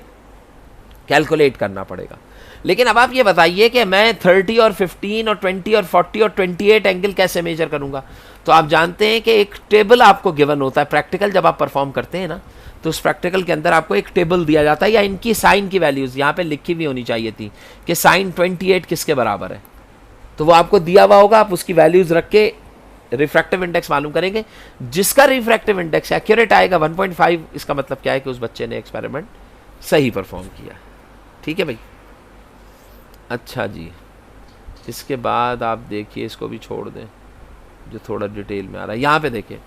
कैलकुलेट करना पड़ेगा। लेकिन अब आप ये बताइए कि मैं 30 और 15 और 20 और 40 और 28 एंगल कैसे मेजर करूंगा। तो आप जानते हैं कि एक टेबल आपको गिवन होता है, प्रैक्टिकल जब आप परफॉर्म करते हैं ना तो उस प्रैक्टिकल के अंदर आपको एक टेबल दिया जाता है, या इनकी साइन की वैल्यूज़ यहाँ पे लिखी हुई होनी चाहिए थी कि साइन 28 किसके बराबर है, तो वो आपको दिया हुआ होगा, आप उसकी वैल्यूज़ रख के रिफ्रैक्टिव इंडेक्स मालूम करेंगे। जिसका रिफ्रैक्टिव इंडेक्स एक्यूरेट आएगा 1.5, इसका मतलब क्या है कि उस बच्चे ने एक्सपेरिमेंट सही परफॉर्म किया। ठीक है भाई। अच्छा जी, इसके बाद आप देखिए, इसको भी छोड़ दें जो थोड़ा डिटेल में आ रहा है। यहाँ पे देखिए,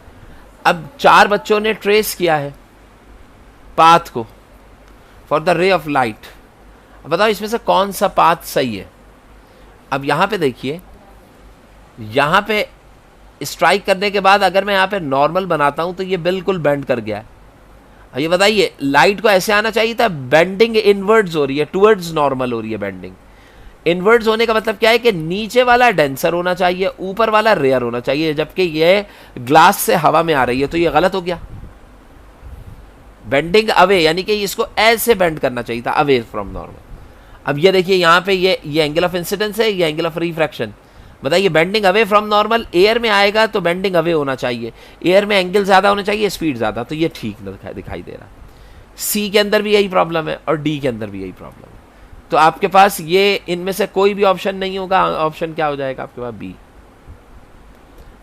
अब 4 बच्चों ने ट्रेस किया है पाथ को for the ray of light. अब बताओ इसमें से कौन सा पाथ सही है। अब यहाँ पे देखिए, यहाँ पे स्ट्राइक करने के बाद अगर मैं यहाँ पे नॉर्मल बनाता हूँ तो ये बिल्कुल बेंड कर गया है। ये बताइए, लाइट को ऐसे आना चाहिए था, बेंडिंग इनवर्ड्स हो रही है, टुवर्ड्स नॉर्मल हो रही है बेंडिंग। इनवर्ड्स होने का मतलब क्या है कि नीचे वाला डेंसर होना चाहिए, ऊपर वाला रेयर होना चाहिए, जबकि ये ग्लास से हवा में आ रही है, तो ये गलत हो गया। बेंडिंग अवे यानी कि इसको ऐसे बेंड करना चाहिए था, अवे फ्रॉम नॉर्मल। अब ये देखिए यहाँ पे ये एंगल ऑफ इंसिडेंस है, ये एंगल ऑफ रिफ्रैक्शन। बताइए, bending away from normal air में आएगा तो बेंडिंग अवे होना चाहिए, एयर में एंगल ज़्यादा होना चाहिए, स्पीड ज़्यादा, तो ये ठीक दिखाई दे रहा। सी के अंदर भी यही प्रॉब्लम है और डी के अंदर भी यही प्रॉब्लम है। तो आपके पास ये इनमें से कोई भी ऑप्शन नहीं होगा। ऑप्शन क्या हो जाएगा आपके पास? B.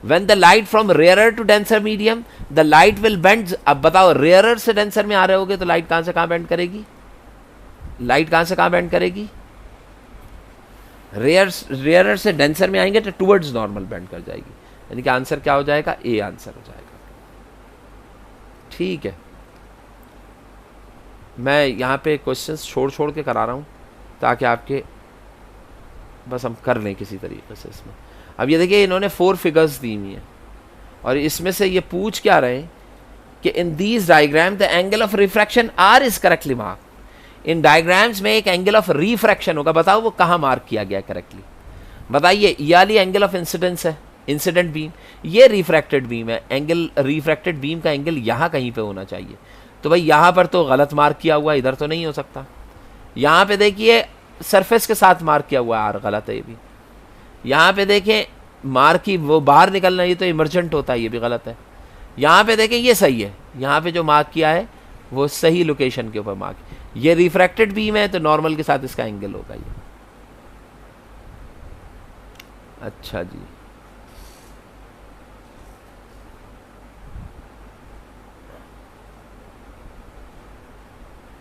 When the light from rarer to denser medium, the light will bend। अब बताओ, रेयरर से डेंसर में आ रहे होगे तो लाइट कहां से कहां बेंड करेगी? लाइट कहां से कहां बेंड करेगी? रेयरर से डेंसर में आएंगे तो टुवर्ड्स नॉर्मल बेंड कर जाएगी। यानी कि आंसर क्या हो जाएगा? ए आंसर हो जाएगा। ठीक है, मैं यहाँ पे क्वेश्चंस छोड़ के करा रहा हूँ ताकि आपके बस हम कर लें किसी तरीके से इसमें। अब ये देखिए, इन्होंने 4 फिगर्स दी हुई हैं और इसमें से ये पूछ क्या रहे हैं कि in these diagram the angle of refraction R is correctly mark. In diagrams में एक एंगल ऑफ रिफ्रैक्शन होगा, बताओ वो कहाँ मार्क किया गया करेक्टली? बताइए, ये वाली एंगल ऑफ इंसिडेंस है, इंसिडेंट बीम, ये रिफ्रैक्टेड बीम है, एंगल रिफ्रैक्टेड बीम का एंगल यहाँ कहीं पे होना चाहिए। तो भाई यहाँ पर तो गलत मार्क किया हुआ, इधर तो नहीं हो सकता। यहाँ पे देखिए सरफेस के साथ मार्क किया हुआ है, आर गलत है ये भी। यहाँ पे देखें मार्क की वो बाहर निकलना, ये तो इमरजेंट होता है, ये भी गलत है। यहाँ पे देखें ये सही है, यहाँ पे जो मार्क किया है वो सही लोकेशन के ऊपर मार्क। ये रिफ्रैक्टेड बीम है तो नॉर्मल के साथ इसका एंगल होगा ये। अच्छा जी,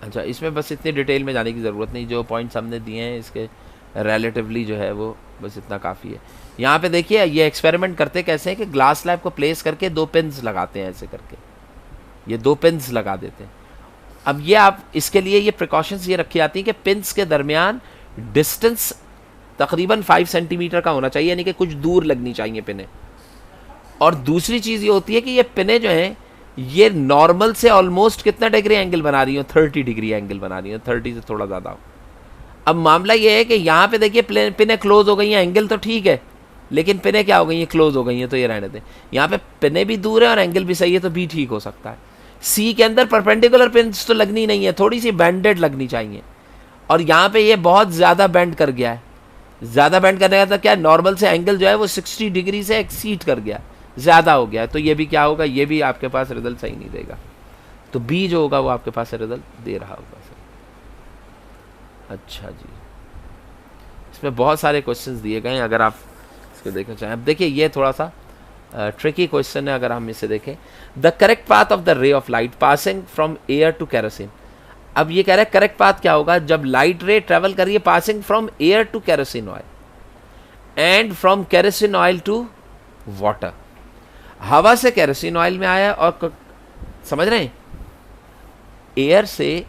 अच्छा इसमें बस इतनी डिटेल में जाने की ज़रूरत नहीं, जो पॉइंट्स हमने दिए हैं इसके रिलेटिवली जो है वो बस इतना काफ़ी है। यहाँ पे देखिए ये एक्सपेरिमेंट करते कैसे हैं कि ग्लास स्लैब को प्लेस करके 2 पिन्स लगाते हैं, ऐसे करके ये 2 पिन्स लगा देते हैं। अब ये आप इसके लिए ये प्रिकॉशंस ये रखी जाती हैं कि पिन्स के दरमियान डिस्टेंस तकरीबन 5 सेंटीमीटर का होना चाहिए, यानी कि कुछ दूर लगनी चाहिए पिने। और दूसरी चीज़ ये होती है कि ये पिने जो हैं ये नॉर्मल से ऑलमोस्ट कितना डिग्री एंगल बना रही हो? 30 डिग्री एंगल बना रही हो, 30 से थोड़ा ज़्यादा हो। अब मामला ये है कि यहाँ पे देखिए पिने क्लोज हो गई हैं, एंगल तो ठीक है लेकिन पिने क्या हो गई हैं? क्लोज हो गई हैं, तो ये रहने दें। यहाँ पे पिने भी दूर है और एंगल भी सही है, तो बी ठीक हो सकता है। सी के अंदर परपेंडिकुलर पिन्स तो लगनी नहीं है, थोड़ी सी बेंडेड लगनी चाहिए, और यहाँ पे ये बहुत ज़्यादा बेंड कर गया है। ज़्यादा बेंड करने का तो क्या, नॉर्मल से एंगल जो है वो 60 डिग्री से एक्सीड कर गया, ज़्यादा हो गया, तो ये भी क्या होगा? ये भी आपके पास रिजल्ट सही नहीं देगा। तो बी जो होगा वो आपके पास रिजल्ट दे रहा होगा सर। अच्छा जी, इसमें बहुत सारे क्वेश्चंस दिए गए हैं, अगर आप इसको देखना चाहें। अब देखिए ये थोड़ा सा ट्रिकी क्वेश्चन है, अगर हम इसे देखें। The correct path of the ray of light passing from air to kerosene. अब ये कह रहा है करेक्ट पाथ क्या होगा जब लाइट रे ट्रेवल करिए passing from air to kerosene oil and from kerosene oil to water. हवा से केरोसिन ऑयल में आया और समझ रहे हैं, एयर से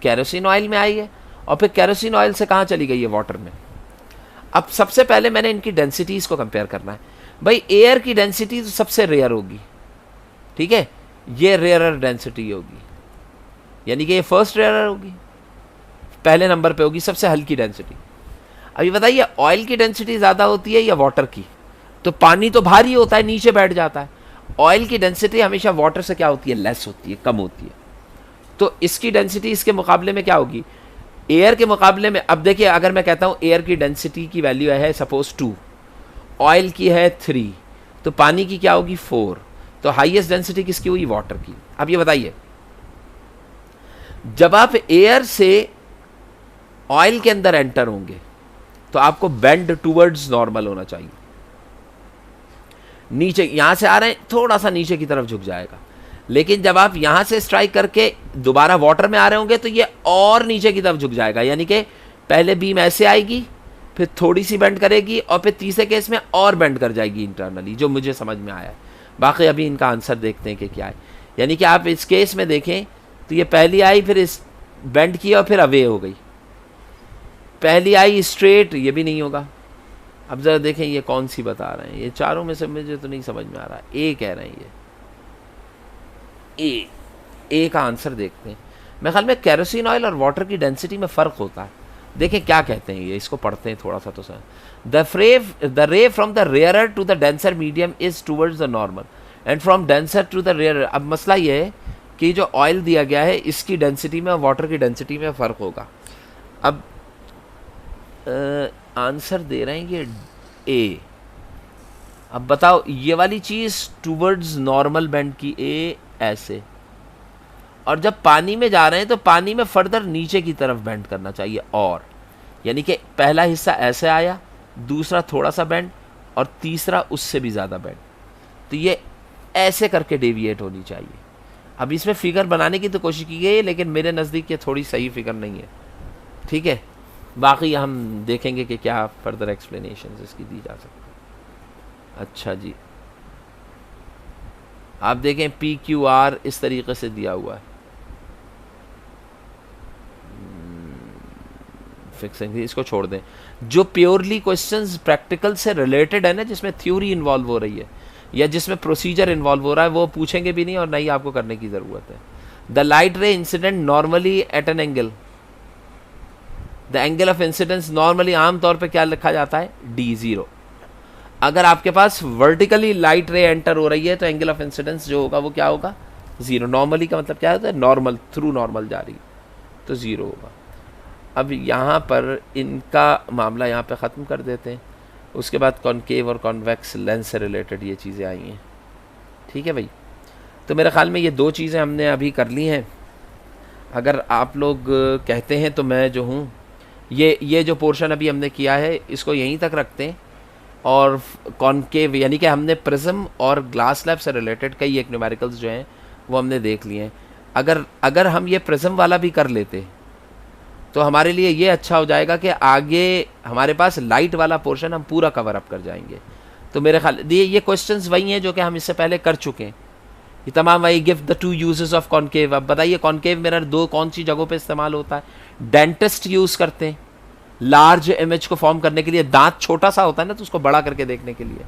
केरोसिन ऑयल में आई है और फिर केरोसिन ऑयल से कहाँ चली गई है? वाटर में। अब सबसे पहले मैंने इनकी डेंसिटीज को कंपेयर करना है। भाई एयर की डेंसिटी तो सबसे रेयर होगी, ठीक है, ये रेयरर डेंसिटी होगी, यानी कि ये फर्स्ट रेयरर होगी, पहले नंबर पे होगी सबसे हल्की डेंसिटी। अभी बताइए ऑयल की डेंसिटी ज़्यादा होती है या वाटर की? तो पानी तो भारी होता है, नीचे बैठ जाता है। ऑयल की डेंसिटी हमेशा वाटर से क्या होती है? लेस होती है, कम होती है। तो इसकी डेंसिटी इसके मुकाबले में क्या होगी? एयर के मुकाबले में। अब देखिए अगर मैं कहता हूँ एयर की डेंसिटी की वैल्यू है सपोज 2, ऑयल की है 3, तो पानी की क्या होगी? 4। तो हाईएस्ट डेंसिटी किसकी हुई? वाटर की। अब ये बताइए जब आप एयर से ऑयल के अंदर एंटर होंगे तो आपको बेंड टूवर्ड्स नॉर्मल होना चाहिए। नीचे यहां से आ रहे हैं, थोड़ा सा नीचे की तरफ झुक जाएगा, लेकिन जब आप यहां से स्ट्राइक करके दोबारा वाटर में आ रहे होंगे तो ये और नीचे की तरफ झुक जाएगा, यानी कि पहले बीम ऐसे आएगी, फिर थोड़ी सी बेंड करेगी और फिर तीसरे केस में और बेंड कर जाएगी इंटरनली, जो मुझे समझ में आया है। बाकी अभी इनका आंसर देखते हैं कि क्या है। यानी कि आप इस केस में देखें तो ये पहली आई, फिर इस बेंड की और फिर अवे हो गई। पहली आई स्ट्रेट, ये भी नहीं होगा, अब ज़रा देखें ये कौन सी बता रहे हैं, ये चारों में से मुझे तो नहीं समझ में आ रहा। ए कह रहे हैं ये ए का आंसर देखते हैं। मेरे ख्याल में केरोसिन ऑयल और वाटर की डेंसिटी में फ़र्क होता है। देखें क्या कहते हैं ये, इसको पढ़ते हैं थोड़ा सा तो sir. The ray from the rarer to the denser medium is towards the normal and from denser to the rarer. अब मसला ये है कि जो ऑयल दिया गया है इसकी डेंसिटी में और वाटर की डेंसिटी में फ़र्क होगा। अब आंसर दे रहे हैं ये ए। अब बताओ ये वाली चीज़ टूवर्ड्स नॉर्मल बेंड की, ए ऐसे, और जब पानी में जा रहे हैं तो पानी में फर्दर नीचे की तरफ बेंड करना चाहिए, और यानी कि पहला हिस्सा ऐसे आया, दूसरा थोड़ा सा बेंड, और तीसरा उससे भी ज़्यादा बेंड। तो ये ऐसे करके डेविएट होनी चाहिए। अब इसमें फिगर बनाने की तो कोशिश की गई है, लेकिन मेरे नज़दीक ये थोड़ी सही फिगर नहीं है। ठीक है, बाकी हम देखेंगे कि क्या फर्दर एक्सप्लेनेशन इसकी दी जा सकती है। अच्छा जी, आप देखें PQR इस तरीके से दिया हुआ है। फिक्सिंग, इसको छोड़ दें। जो प्योरली क्वेश्चंस प्रैक्टिकल से रिलेटेड है ना, जिसमें थ्योरी इन्वॉल्व हो रही है या जिसमें प्रोसीजर इन्वॉल्व हो रहा है, वो पूछेंगे भी नहीं और नहीं आपको करने की ज़रूरत है। The light ray incident normally at an angle, the angle of incidence normally आमतौर पे क्या लिखा जाता है, D0। अगर आपके पास वर्टिकली लाइट रे एंटर हो रही है तो एंगल ऑफ इंसिडेंस जो होगा वो क्या होगा, 0। नॉर्मली का मतलब क्या होता है, नॉर्मल, थ्रू नॉर्मल जा रही, तो 0 होगा। अब यहाँ पर इनका मामला यहाँ पे ख़त्म कर देते हैं। उसके बाद कॉनकेव और कॉन्वेक्स लेंस से रिलेटेड ये चीज़ें आई हैं। ठीक है भाई, तो मेरे ख़्याल में ये 2 चीज़ें हमने अभी कर ली हैं। अगर आप लोग कहते हैं तो मैं जो हूँ ये जो पोर्शन अभी हमने किया है इसको यहीं तक रखते हैं, और कॉनकेव यानी कि हमने प्रिज्म और ग्लास स्लैब से रिलेटेड कई एक न्यूमेरिकल्स जो हैं वो हमने देख लिए हैं। अगर हम ये प्रिज्म वाला भी कर लेते तो हमारे लिए ये अच्छा हो जाएगा कि आगे हमारे पास लाइट वाला पोर्शन हम पूरा कवर अप कर जाएंगे। तो मेरे ख्याल ये क्वेश्चंस वही हैं जो कि हम इससे पहले कर चुके हैं, ये तमाम वही। Give the 2 uses of concave. अब बताइए कॉनकेव मिरर 2 कौन सी जगहों पे इस्तेमाल होता है। डेंटिस्ट यूज़ करते हैं लार्ज इमेज को फॉर्म करने के लिए, दांत छोटा सा होता है ना तो उसको बड़ा करके देखने के लिए।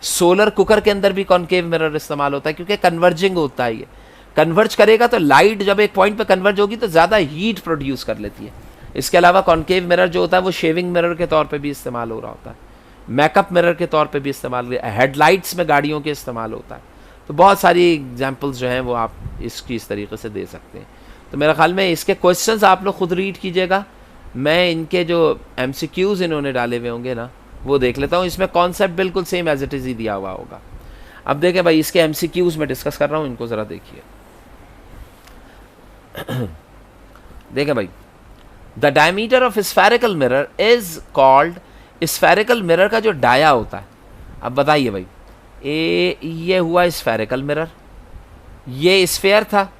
सोलर कुकर के अंदर भी कॉनकेव मिरर इस्तेमाल होता है क्योंकि कन्वर्जिंग होता है। ये कन्वर्ज करेगा तो लाइट जब एक पॉइंट पे कन्वर्ज होगी तो ज़्यादा हीट प्रोड्यूस कर लेती है। इसके अलावा कॉनकेव मिरर जो होता है वो शेविंग मिरर के तौर पे भी इस्तेमाल हो रहा होता है, मेकअप मिरर के तौर पे भी इस्तेमाल, हेडलाइट्स में गाड़ियों के इस्तेमाल होता है। तो बहुत सारी एग्जाम्पल्स जो हैं वो आप इसकी इस तरीके से दे सकते हैं। तो मेरे ख्याल में इसके क्वेश्चंस आप लोग खुद रीड कीजिएगा, मैं इनके जो MCQs इन्होंने डाले हुए होंगे ना वो देख लेता हूँ। इसमें कॉन्सेप्ट बिल्कुल सेम एज इट इज़ ही दिया हुआ होगा। अब देखें भाई, इसके MCQs में डिस्कस कर रहा हूँ, इनको ज़रा देखिए। देखें भाई, the diameter of spherical mirror is called, spherical mirror का जो डाया होता है। अब बताइए भाई, ये हुआ स्फेरिकल मिरर, ये स्फेयर था,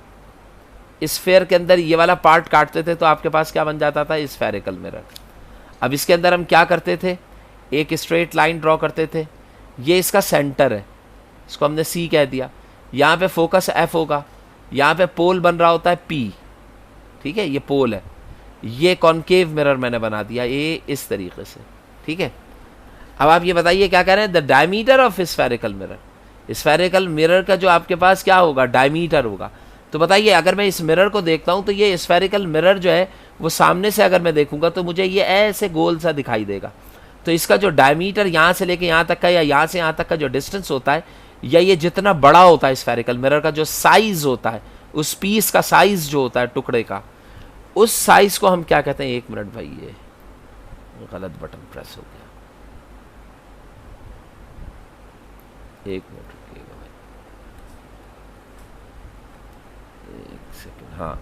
स्फेयर के अंदर ये वाला पार्ट काटते थे तो आपके पास क्या बन जाता था, स्फेरिकल मिरर। अब इसके अंदर हम क्या करते थे, एक स्ट्रेट लाइन ड्रॉ करते थे, ये इसका सेंटर है, इसको हमने C कह दिया, यहाँ पे फोकस F होगा, यहाँ पे पोल बन रहा होता है P। ठीक है, ये पोल है, ये कॉनकेव मिरर मैंने बना दिया ये इस तरीके से। ठीक है, अब आप ये बताइए क्या कह रहे हैं, the diameter of spherical mirror, spherical mirror का जो आपके पास क्या होगा, डायमीटर होगा। तो बताइए अगर मैं इस मिरर को देखता हूँ तो ये स्फेरिकल मिरर जो है वो सामने से अगर मैं देखूंगा तो मुझे ये ऐसे गोल सा दिखाई देगा। तो इसका जो डायमीटर यहाँ से लेके यहाँ तक का या यहाँ से यहाँ तक का जो डिस्टेंस होता है, या ये जितना बड़ा होता है स्फेरिकल मिरर का जो साइज होता है, उस पीस का साइज जो होता है टुकड़े का, उस साइज को हम क्या कहते हैं। 1 मिनट भाई, ये गलत बटन प्रेस हो गया, 1 मिनट रुकिएगा भाई, 1 सेकंड। हाँ,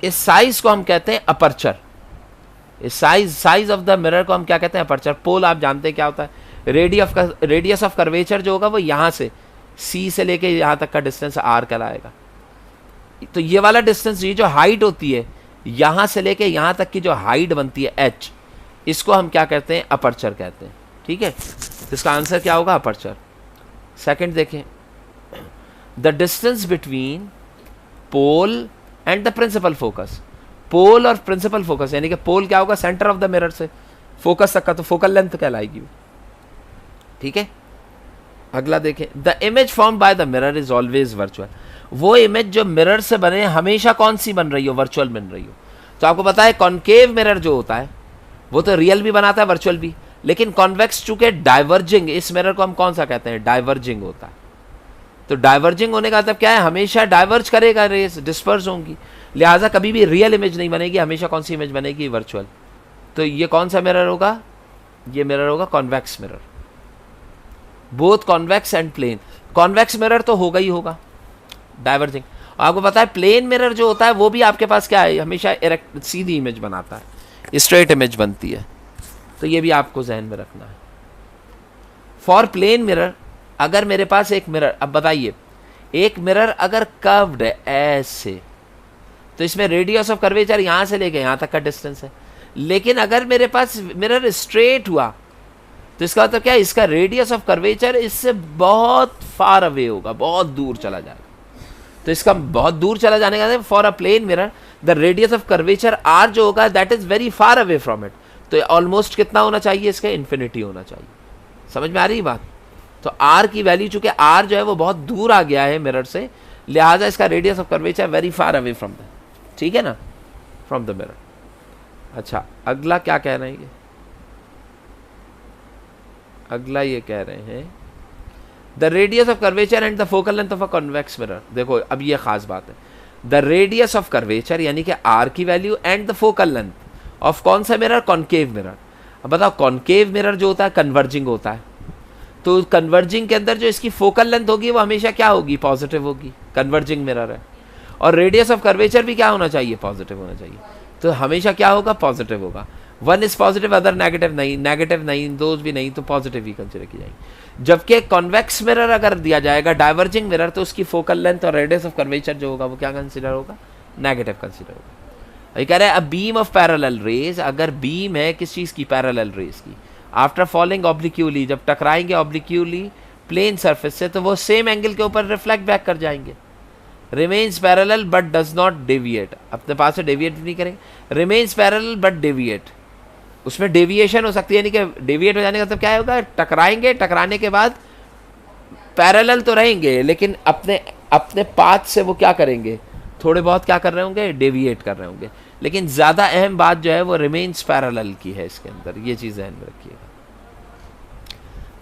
इस साइज को हम कहते हैं अपर्चर। इस साइज ऑफ द मिरर को हम क्या कहते हैं, अपर्चर। पोल आप जानते हैं क्या होता है, रेडियस ऑफ कर्वेचर जो होगा वो यहाँ से C से लेके यहाँ तक का डिस्टेंस R कहलाएगा। तो ये वाला डिस्टेंस, ये जो हाइट होती है यहाँ से लेके यहाँ तक की जो हाइट बनती है H, इसको हम क्या कहते हैं, अपर्चर कहते हैं। ठीक है, इसका आंसर क्या होगा, अपर्चर। सेकंड देखें, the distance between pole and the principal focus. Pole और प्रिंसिपल फोकस यानी कि पोल क्या होगा, सेंटर ऑफ द मिरर से, फोकस तक का तो फोकल लेंथ कहलाएगी। ठीक है, अगला देखें, the image form by the mirror is always virtual. वो इमेज जो मिरर से बने हमेशा कौन सी बन रही हो, वर्चुअल बन रही हो। तो आपको पता है कॉनकेव मिरर जो होता है वो तो रियल भी बनाता है वर्चुअल भी, लेकिन कॉन्वेक्स चूंकि डाइवर्जिंग, इस मिरर को हम कौन सा कहते हैं, डाइवर्जिंग होता है। तो डाइवर्जिंग होने का मतलब क्या है, हमेशा डाइवर्ज करेगा, रेस डिस्पर्स होंगी, लिहाजा कभी भी रियल इमेज नहीं बनेगी, हमेशा कौन सी इमेज बनेगी, वर्चुअल। तो ये कौन सा मिरर होगा, ये मिरर होगा convex mirror. Both convex and plane. Convex mirror तो होगा ही होगा डाइवर्जिंग। आपको पता है प्लेन मिरर जो होता है वो भी आपके पास क्या है, हमेशा इरेक्ट सीधी इमेज बनाता है, स्ट्रेट इमेज बनती है। तो ये भी आपको जहन में रखना है। फॉर प्लेन मिरर, अगर मेरे पास एक मिरर, अब बताइए एक मिरर अगर कर्व्ड है ऐसे, तो इसमें रेडियस ऑफ कर्वेचर यहां से लेके यहां तक का डिस्टेंस है। लेकिन अगर मेरे पास मिरर स्ट्रेट हुआ तो इसका मतलब क्या है, इसका रेडियस ऑफ कर्वेचर इससे बहुत फार अवे होगा, बहुत दूर चला जाएगा। तो इसका बहुत दूर चला जाने का, for a plane mirror the radius of curvature R जो होगा that is very far away from it. तो ऑलमोस्ट कितना होना चाहिए, इसका इन्फिनिटी होना चाहिए। समझ में आ रही बात। तो आर की वैल्यू चूंकि आर जो है वो बहुत दूर आ गया है मिरर से, लिहाजा इसका radius of curvature very far away from the, ठीक है ना, फ्रॉम द मिरर। अच्छा, अगला क्या कह रहे हैं ये, अगला ये कह रहे हैं the radius of curvature and the focal length of a convex mirror. देखो अब ये खास बात है, द रेडियस ऑफ कर्वेचर यानी कि आर की value and the focal length of कौन सा मिरर, कॉनकेव मिरर। अब बताओ कॉनकेव मिरर जो होता है कन्वर्जिंग होता है, तो कन्वर्जिंग के अंदर जो इसकी फोकल लेंथ होगी वो हमेशा क्या होगी, पॉजिटिव होगी, कन्वर्जिंग मिरर है। और रेडियस ऑफ कर्वेचर भी क्या होना चाहिए, पॉजिटिव होना चाहिए। तो हमेशा क्या होगा, पॉजिटिव होगा। One is positive other negative नहीं, नेगेटिव नहीं, दोज भी नहीं, तो पॉजिटिव ही कंसिडर की जाएगी। जबकि कॉन्वेक्स मिरर अगर दिया जाएगा डाइवर्जिंग मिरर, तो उसकी फोकल लेंथ और रेडियस ऑफ कर्वेचर जो होगा वो क्या कंसिडर होगा, नेगेटिव कंसिडर होगा। ये कह रहा है a beam of parallel raise, अगर बीम है किस चीज की, पैरेलल रेज की, आफ्टर फॉलिंग ऑब्लिक्यूली, जब टकराएंगे ऑब्लिक्यूली प्लेन सरफेस से, तो वो सेम एंगल के ऊपर रिफ्लेक्ट बैक कर जाएंगे। Remains parallel but does not deviate, अपने पास से डेविएट नहीं करेंगे। रिमेन्स पैरेलल बट डेविएट, उसमें डेविएशन हो सकती है, यानी कि डेविएट हो जाने का मतलब क्या होगा, टकराएंगे, टकराने के बाद पैरेलल तो रहेंगे लेकिन अपने अपने पाथ से वो क्या करेंगे, थोड़े बहुत क्या कर रहे होंगे, डेविएट कर रहे होंगे। लेकिन ज़्यादा अहम बात जो है वो रिमेन्स पैरेलल की है इसके अंदर, ये चीज़ ध्यान में रखिएगा।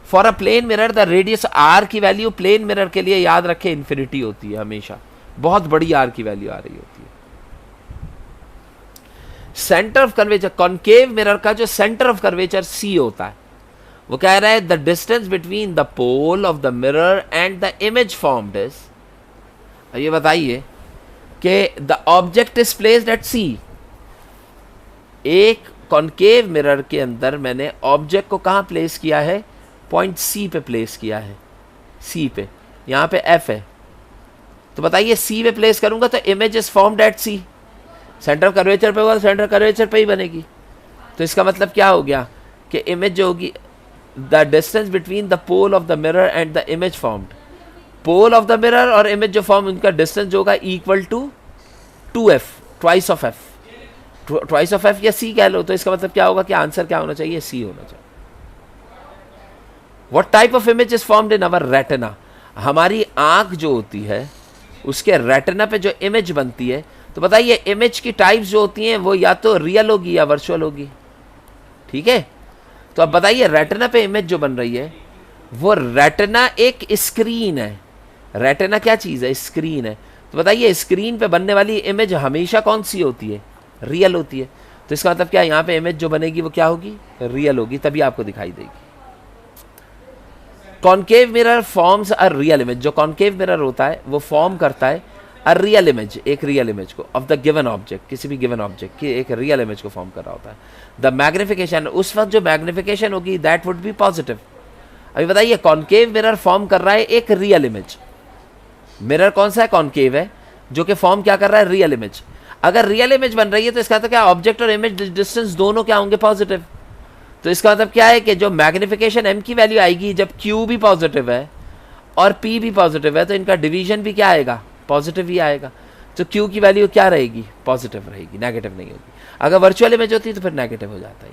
For a plane mirror the radius R की वैल्यू प्लेन मिरर के लिए याद रखें इन्फिनिटी होती है, हमेशा बहुत बड़ी आर की वैल्यू आ रही होती है। Centre of curvature, concave mirror का जो सेंटर ऑफ कर्वेचर सी होता है, वो कह रहा है the distance between the pole of the mirror and the image formed is, ये बताइए कि the object is placed at C. एक कॉनकेव मिरर के अंदर मैंने ऑब्जेक्ट को कहां प्लेस किया है, पॉइंट सी पे प्लेस किया है, सी पे, यहां पे एफ है। तो बताइए सी पे प्लेस करूंगा तो image is formed at C, centre of curvature पे होगा, सेंटर कर्वेचर पे ही बनेगी। तो इसका मतलब क्या हो गया कि इमेज जो होगी, the distance between the pole of the mirror and the image formed, pole of the mirror और इमेज जो फॉर्म, उनका डिस्टेंस जो होगा equal to 2f, twice of F, twice of F या सी कह लो। तो इसका मतलब क्या होगा कि आंसर क्या होना चाहिए, सी होना चाहिए। What type of image is formed in our retina, हमारी आंख जो होती है उसके रेटिना पे जो इमेज बनती है, तो बताइए इमेज की टाइप्स जो होती हैं वो या तो रियल होगी या वर्चुअल होगी, ठीक है। तो अब बताइए रेटिना पे इमेज जो बन रही है, वो रेटिना एक स्क्रीन है। रेटिना क्या चीज़ है, स्क्रीन है। तो बताइए स्क्रीन पे बनने वाली इमेज हमेशा कौन सी होती है, रियल होती है। तो इसका मतलब क्या, यहाँ पे इमेज जो बनेगी वो क्या होगी, रियल होगी, तभी आपको दिखाई देगी। Concave mirror forms a real image, जो कॉनकेव मिरर होता है वो फॉर्म करता है अ रियल इमेज, एक रियल इमेज को, ऑफ द गिवन ऑब्जेक्ट, किसी भी गिवन ऑब्जेक्ट की एक रियल इमेज को फॉर्म कर रहा होता है। द मैग्निफिकेशन, उस वक्त जो मैग्निफिकेशन होगी दैट वुड बी पॉजिटिव। अभी बताइए कॉनकेव मिरर फॉर्म कर रहा है एक रियल इमेज, मिरर कौन सा है, कॉनकेव है, जो कि फॉर्म क्या कर रहा है, रियल इमेज। अगर रियल इमेज बन रही है तो इसका तो क्या, ऑब्जेक्ट और इमेज डिस्टेंस दोनों क्या होंगे, पॉजिटिव। तो इसका मतलब क्या है कि जो मैग्निफिकेशन m की वैल्यू आएगी जब q भी पॉजिटिव है और p भी पॉजिटिव है, तो इनका डिवीजन भी क्या आएगा, पॉजिटिव ही आएगा। तो q की वैल्यू क्या रहेगी, पॉजिटिव रहेगी, नेगेटिव नहीं होगी। अगर वर्चुअल इमेज होती तो फिर नेगेटिव हो जाता है।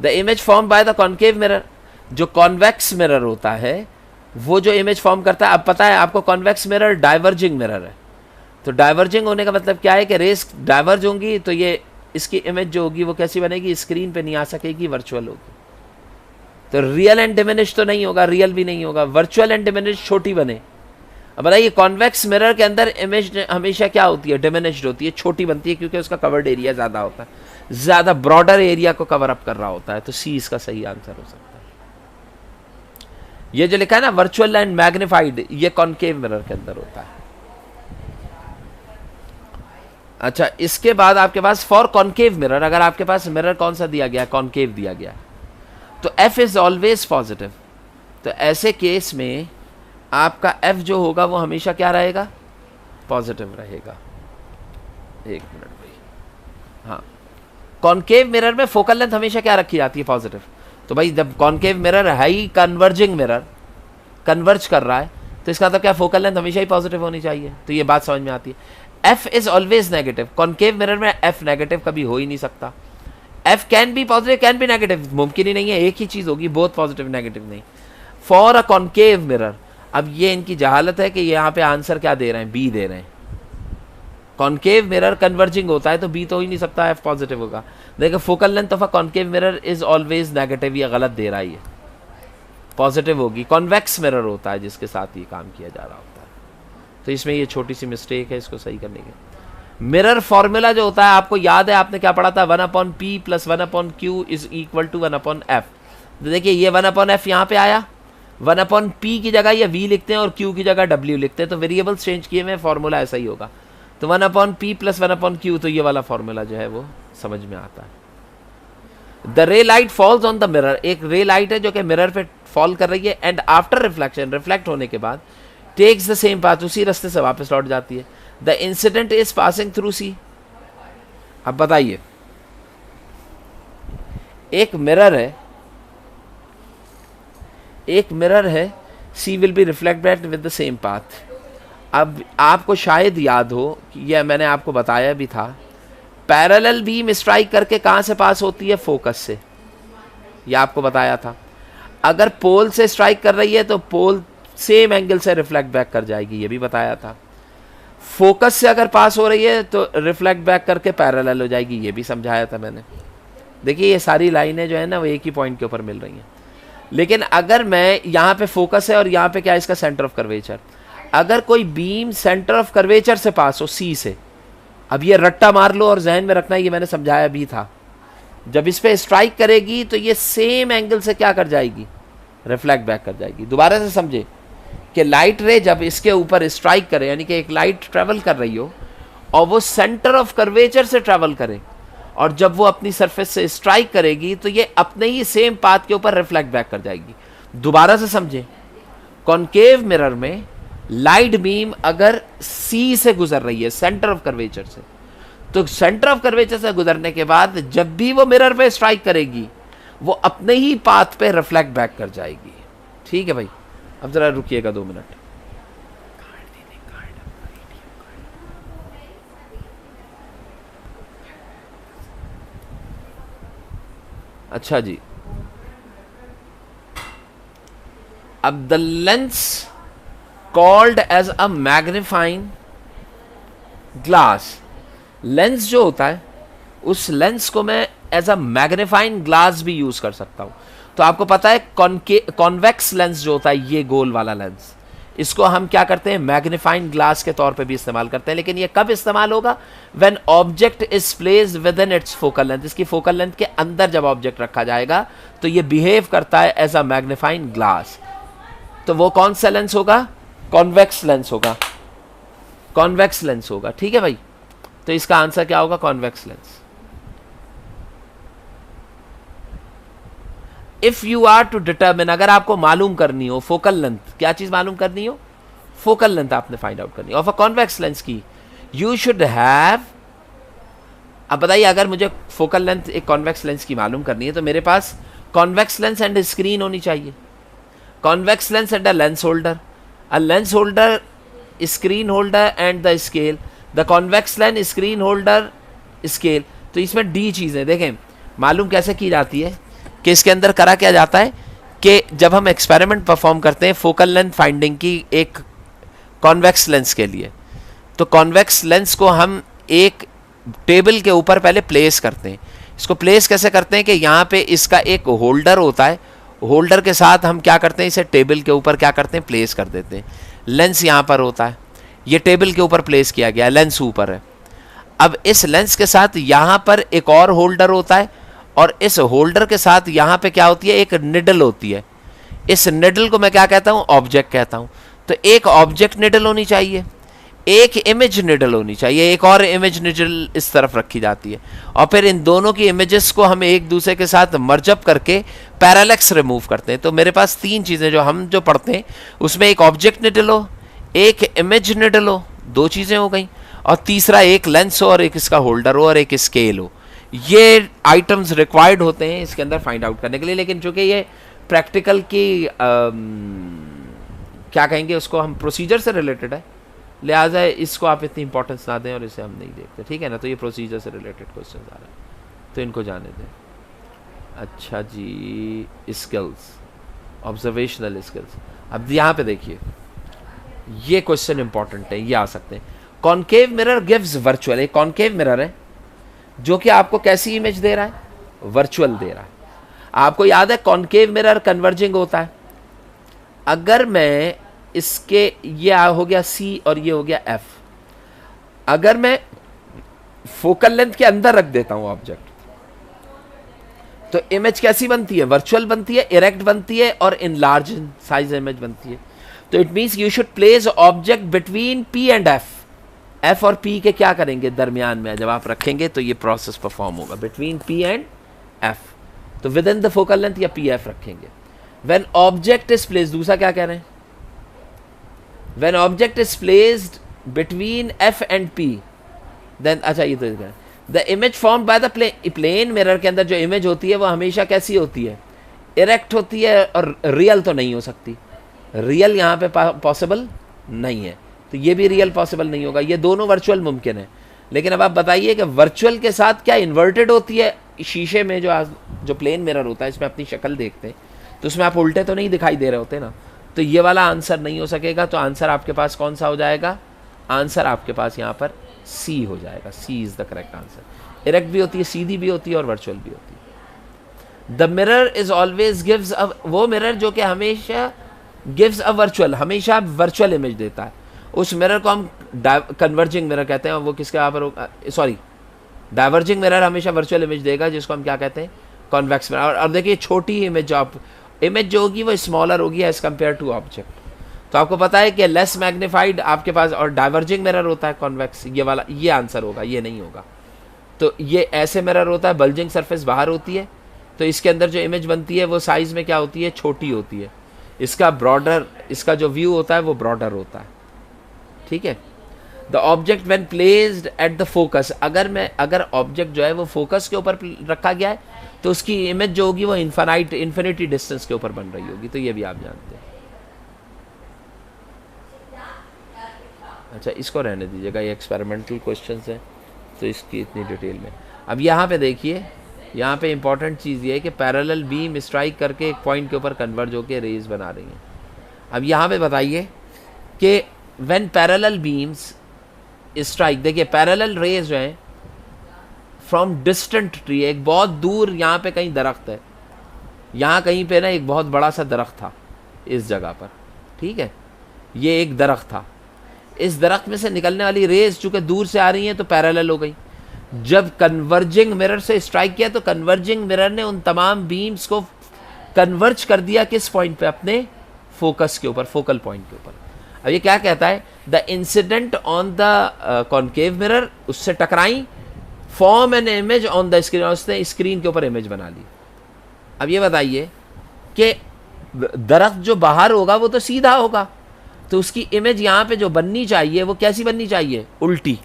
The image form by the concave mirror, जो कॉन्वेक्स मिरर होता है वो जो इमेज फॉर्म करता है, अब पता है आपको कॉन्वेक्स मिरर डाइवर्जिंग मिरर है, तो डाइवर्जिंग होने का मतलब क्या है कि रेस डाइवर्ज होंगी तो ये इसकी इमेज जो होगी वो कैसी बनेगी, स्क्रीन पे नहीं आ सकेगी, वर्चुअल होगी। तो रियल एंड डिमिनिश तो नहीं होगा, रियल भी नहीं होगा, वर्चुअल एंड डिमिनिश छोटी बने। अब बताइए कॉन्वेक्स मिरर के अंदर इमेज हमेशा क्या होती है, डिमिनिश्ड होती है, छोटी बनती है, क्योंकि उसका कवर्ड एरिया ज़्यादा होता है, ज़्यादा ब्रॉडर एरिया को कवर अप कर रहा होता है। तो सी इसका सही आंसर हो सकता है। ये जो लिखा है ना वर्चुअल एंड मैग्नीफाइड, ये कॉन्केव मिरर के अंदर होता है। अच्छा, इसके बाद आपके पास फॉर कॉन्केव मिरर, अगर आपके पास मिरर कौन सा दिया गया है, कॉन्केव दिया गया है, तो एफ इज ऑलवेज पॉजिटिव। तो ऐसे केस में आपका एफ जो होगा वो हमेशा क्या रहेगा, पॉजिटिव रहेगा। एक मिनट भाई, हाँ, कॉन्केव मिरर में फोकल लेंथ हमेशा क्या रखी जाती है, पॉजिटिव। तो भाई जब कॉन्केव मिरर है ही कन्वर्जिंग मिरर, कन्वर्ज कर रहा है, तो इसका मतलब क्या, फोकल लेंथ हमेशा ही पॉजिटिव होनी चाहिए। तो ये बात समझ में आती है। F is always negative, concave mirror में एफ नेगेटिव कभी हो ही नहीं सकता। F can be positive, can be negative, मुमकिन ही नहीं है, एक ही चीज होगी, बोथ पॉजिटिव नेगेटिव नहीं। फॉर अ कॉन्केव मिरर, अब ये इनकी जहालत है कि यहाँ पे आंसर क्या दे रहे हैं, बी दे रहे हैं। कॉन्केव मिरर कन्वर्जिंग होता है तो बी तो हो ही नहीं सकता, एफ पॉजिटिव होगा। देखो focal length of a concave mirror is always negative, ये गलत दे रहा है, ये पॉजिटिव होगी। कॉन्वेक्स मिरर होता है जिसके साथ ये काम किया जा रहा होता है, तो इसमें ये छोटी सी मिस्टेक है, इसको सही करने के। मिरर फॉर्मूला जो होता है आपको याद है, आपने क्या पढ़ा था, 1/p + 1/q is equal to 1/f। देखिए ये 1/f यहाँ पे आया, 1/p की जगह ये v लिखते हैं और q की जगह w लिखते हैं, तो वेरिएबल्स चेंज किए में फॉर्मूला ऐसा ही होगा। तो 1/p + 1/q, तो ये वाला फॉर्मूला जो है वो समझ में आता है। द रे light falls on the mirror, एक रे लाइट है जो कि मिरर पे फॉल कर रही है, एंड आफ्टर रिफ्लेक्शन, रिफ्लेक्ट होने के बाद टेक्स द सेम पाथ, उसी रास्ते से वापस लौट जाती है। The incident is passing through C. अब बताइए, एक मिरर है, एक मिरर है, C will be reflected with the same path. अब आपको शायद याद हो कि यह मैंने आपको बताया भी था, पैरेलल बीम स्ट्राइक करके कहां से पास होती है, फोकस से, यह आपको बताया था। अगर पोल से स्ट्राइक कर रही है तो पोल सेम एंगल से रिफ्लेक्ट बैक कर जाएगी, ये भी बताया था। फोकस से अगर पास हो रही है तो रिफ्लेक्ट बैक करके पैरेलल हो जाएगी, ये भी समझाया था मैंने। देखिए ये सारी लाइनें जो है ना वो एक ही पॉइंट के ऊपर मिल रही हैं। लेकिन अगर मैं यहाँ पे फोकस है और यहाँ पे क्या है, इसका सेंटर ऑफ कर्वेचर, अगर कोई बीम सेंटर ऑफ कर्वेचर से पास हो, सी से, अब ये रट्टा मार लो और जहन में रखना, ये मैंने समझाया भी था, जब इस पे स्ट्राइक करेगी तो ये सेम एंगल से क्या कर जाएगी, रिफ्लेक्ट बैक कर जाएगी। दोबारा से समझे कि लाइट रे जब इसके ऊपर स्ट्राइक करे, यानी कि एक लाइट ट्रेवल कर रही हो और वो सेंटर ऑफ कर्वेचर से ट्रेवल करे, और जब वो अपनी सरफेस से स्ट्राइक करेगी तो ये अपने ही सेम पाथ के ऊपर रिफ्लेक्ट बैक कर जाएगी। दोबारा से समझे, कॉन्केव मिरर में लाइट बीम अगर सी से गुजर रही है, सेंटर ऑफ कर्वेचर से, तो सेंटर ऑफ कर्वेचर से गुजरने के बाद जब भी वो मिरर पे स्ट्राइक करेगी वो अपने ही पाथ पे रिफ्लेक्ट बैक कर जाएगी। ठीक है भाई, अब जरा रुकिएगा 2 मिनट। अच्छा जी, अब the lens called as a magnifying glass, lens जो होता है उस लेंस को मैं एज अ मैग्नीफाइंग ग्लास भी यूज कर सकता हूं। तो आपको पता है कॉन्वेक्स लेंस जो होता है, ये गोल वाला लेंस, इसको हम क्या करते हैं, मैग्नीफाइंग ग्लास के तौर पे भी इस्तेमाल करते हैं। लेकिन ये कब इस्तेमाल होगा, when object is placed with in its focal length, इसकी फोकल लेंथ के अंदर जब ऑब्जेक्ट रखा जाएगा तो ये बिहेव करता है एज अ मैग्नीफाइंग ग्लास। तो वो कौन सा लेंस होगा, कॉन्वेक्स लेंस होगा, कॉन्वेक्स लेंस होगा। ठीक है भाई, तो इसका आंसर क्या होगा, convex lens. If you are to determine, अगर आपको मालूम करनी हो फोकल लेंथ, क्या चीज मालूम करनी हो, फोकल लेंथ आपने फाइंड आउट करनी ऑफ अ कॉन्वेक्स लेंस की, यू शुड हैव। अब बताइए, अगर मुझे फोकल लेंथ एक कॉन्वेक्स लेंस की मालूम करनी है तो मेरे पास कॉन्वेक्स लेंस एंड स्क्रीन होनी चाहिए, convex lens and a lens holder, a lens holder, screen holder and the scale, the convex lens, screen holder, scale. तो इसमें डी चीजें देखें मालूम कैसे की जाती है कि इसके अंदर करा क्या जाता है कि जब हम एक्सपेरिमेंट परफॉर्म करते हैं फोकल लेंथ फाइंडिंग की एक कॉन्वेक्स लेंस के लिए, तो कॉन्वेक्स लेंस को हम एक टेबल के ऊपर पहले प्लेस करते हैं। इसको प्लेस कैसे करते हैं कि यहाँ पे इसका एक होल्डर होता है, होल्डर के साथ हम क्या करते हैं, इसे टेबल के ऊपर क्या करते हैं, प्लेस कर देते हैं। लेंस यहाँ पर होता है, ये टेबल के ऊपर प्लेस किया गया है, लेंस ऊपर है। अब इस लेंस के साथ यहाँ पर एक और होल्डर होता है, और इस होल्डर के साथ यहाँ पे क्या होती है, एक निडल होती है। इस निडल को मैं क्या कहता हूँ, ऑब्जेक्ट कहता हूँ। तो एक ऑब्जेक्ट निडल होनी चाहिए, एक इमेज निडल होनी चाहिए, एक और इमेज निडल इस तरफ रखी जाती है, और फिर इन दोनों की इमेजेस को हम एक दूसरे के साथ मर्जअप करके पैरालेक्स रिमूव करते हैं। तो मेरे पास तीन चीज़ें जो हम जो पढ़ते हैं उसमें एक ऑब्जेक्ट निडल हो, एक इमेज निडल हो, दो चीज़ें हो गई, और तीसरा एक लेंस हो और एक इसका होल्डर हो और एक स्केल हो। ये आइटम्स रिक्वायर्ड होते हैं इसके अंदर फाइंड आउट करने के लिए। लेकिन चूंकि ये प्रैक्टिकल की क्या कहेंगे उसको, हम प्रोसीजर से रिलेटेड है, लिहाजा इसको आप इतनी इंपॉर्टेंस ना दें और इसे हम नहीं देखते, ठीक है ना। तो ये प्रोसीजर से रिलेटेड क्वेश्चन आ रहा है, तो इनको जाने दें। अच्छा जी, स्किल्स, ऑब्जर्वेशनल स्किल्स। अब यहाँ पे देखिए, ये क्वेश्चन इंपॉर्टेंट है, ये आ सकते हैं। कॉन्केव मिरर गिव्स वर्चुअल, एक कॉन्केव मिरर है जो कि आपको कैसी इमेज दे रहा है, वर्चुअल दे रहा है। आपको याद है कॉन्केव मिरर कन्वर्जिंग होता है। अगर मैं इसके, ये हो गया C और ये हो गया F, अगर मैं फोकल लेंथ के अंदर रख देता हूं ऑब्जेक्ट, तो इमेज कैसी बनती है, वर्चुअल बनती है, इरेक्ट बनती है और इन लार्ज साइज इमेज बनती है। तो it means you should place object between P and F और P के क्या करेंगे, दरमियान में जब आप रखेंगे तो ये प्रोसेस परफॉर्म होगा, बिटवीन P एंड F। तो within the focal length या PF रखेंगे। व्हेन ऑब्जेक्ट इज प्लेस्ड, दूसरा क्या कह रहे हैं, when object is placed between F and P, then, अच्छा ये तो the image formed by the plane mirror के अंदर जो इमेज होती है वो हमेशा कैसी होती है, इरेक्ट होती है, और रियल तो नहीं हो सकती, रियल यहाँ पे पॉसिबल नहीं है, तो ये भी रियल पॉसिबल नहीं होगा। ये दोनों वर्चुअल मुमकिन है। लेकिन अब आप बताइए कि वर्चुअल के साथ क्या इन्वर्टेड होती है, शीशे में जो प्लेन मिरर होता है इसमें अपनी शक्ल देखते हैं तो उसमें आप उल्टे तो नहीं दिखाई दे रहे होते ना, तो ये वाला आंसर नहीं हो सकेगा। तो आंसर आपके पास कौन सा हो जाएगा, आंसर आपके पास यहाँ पर C हो जाएगा। C is the correct answer. Erect भी होती है, सीधी भी होती है और वर्चुअल भी होती है। The mirror is always gives a, वो मिरर जो कि हमेशा गिव्स अ वर्चुअल, हमेशा वर्चुअल इमेज देता है, उस मिरर को हम कन्वर्जिंग मिरर कहते हैं। और वो किसके यहाँ पर, सॉरी, डाइवर्जिंग मिरर हमेशा वर्चुअल इमेज देगा, जिसको हम क्या कहते हैं, कॉन्वेक्स मिरर। और देखिए छोटी इमेज, आप इमेज जो होगी वो स्मॉलर होगी एज कम्पेयर टू ऑब्जेक्ट। तो आपको पता है कि लेस मैग्नीफाइड आपके पास, और डाइवर्जिंग मिरर होता है कॉन्वेक्स, ये वाला, ये आंसर होगा, ये नहीं होगा। तो ये ऐसे मिरर होता है, बल्जिंग सरफेस बाहर होती है, तो इसके अंदर जो इमेज बनती है वो साइज में क्या होती है, छोटी होती है। इसका ब्रॉडर, इसका जो व्यू होता है वो ब्रॉडर होता है, ठीक है। The object when placed at the focus, अगर ऑब्जेक्ट जो है वो फोकस के ऊपर रखा गया है तो उसकी इमेज जो होगी वो इन्फिनिटी डिस्टेंस के ऊपर बन रही होगी। तो ये भी आप जानते हैं। अच्छा, इसको रहने दीजिएगा, ये एक्सपेरिमेंटल क्वेश्चंस हैं तो इसकी इतनी डिटेल में। अब यहाँ पे देखिए, यहाँ पे इंपॉर्टेंट चीज़ ये है कि पैरेलल बीम स्ट्राइक करके एक पॉइंट के ऊपर कन्वर्ज होकर रेज बना रही हैं। अब यहाँ पे बताइए कि व्हेन पैरेलल बीम्स स्ट्राइक, देखिए पैरेलल रेज जो है फ्रॉम डिस्टेंट ट्री, एक बहुत दूर यहाँ पे कहीं दरख्त है, यहाँ कहीं पे ना एक बहुत बड़ा सा दरख्त था इस जगह पर, ठीक है, ये एक दरख्त था। इस दरख्त में से निकलने वाली रेज चूंकि दूर से आ रही हैं तो पैरेलल हो गई। जब कन्वर्जिंग मिरर से स्ट्राइक किया तो कन्वर्जिंग मिरर ने उन तमाम बीम्स को कन्वर्ज कर दिया किस पॉइंट पे, अपने फोकस के ऊपर, फोकल पॉइंट के ऊपर। अब ये क्या कहता है, the incident on the concave mirror, उससे टकराई, form an image on the screen, उसने स्क्रीन के ऊपर इमेज बना ली। अब ये बताइए कि दरख्त जो बाहर होगा वो तो सीधा होगा, तो उसकी इमेज यहाँ पे जो बननी चाहिए वो कैसी बननी चाहिए, उल्टी।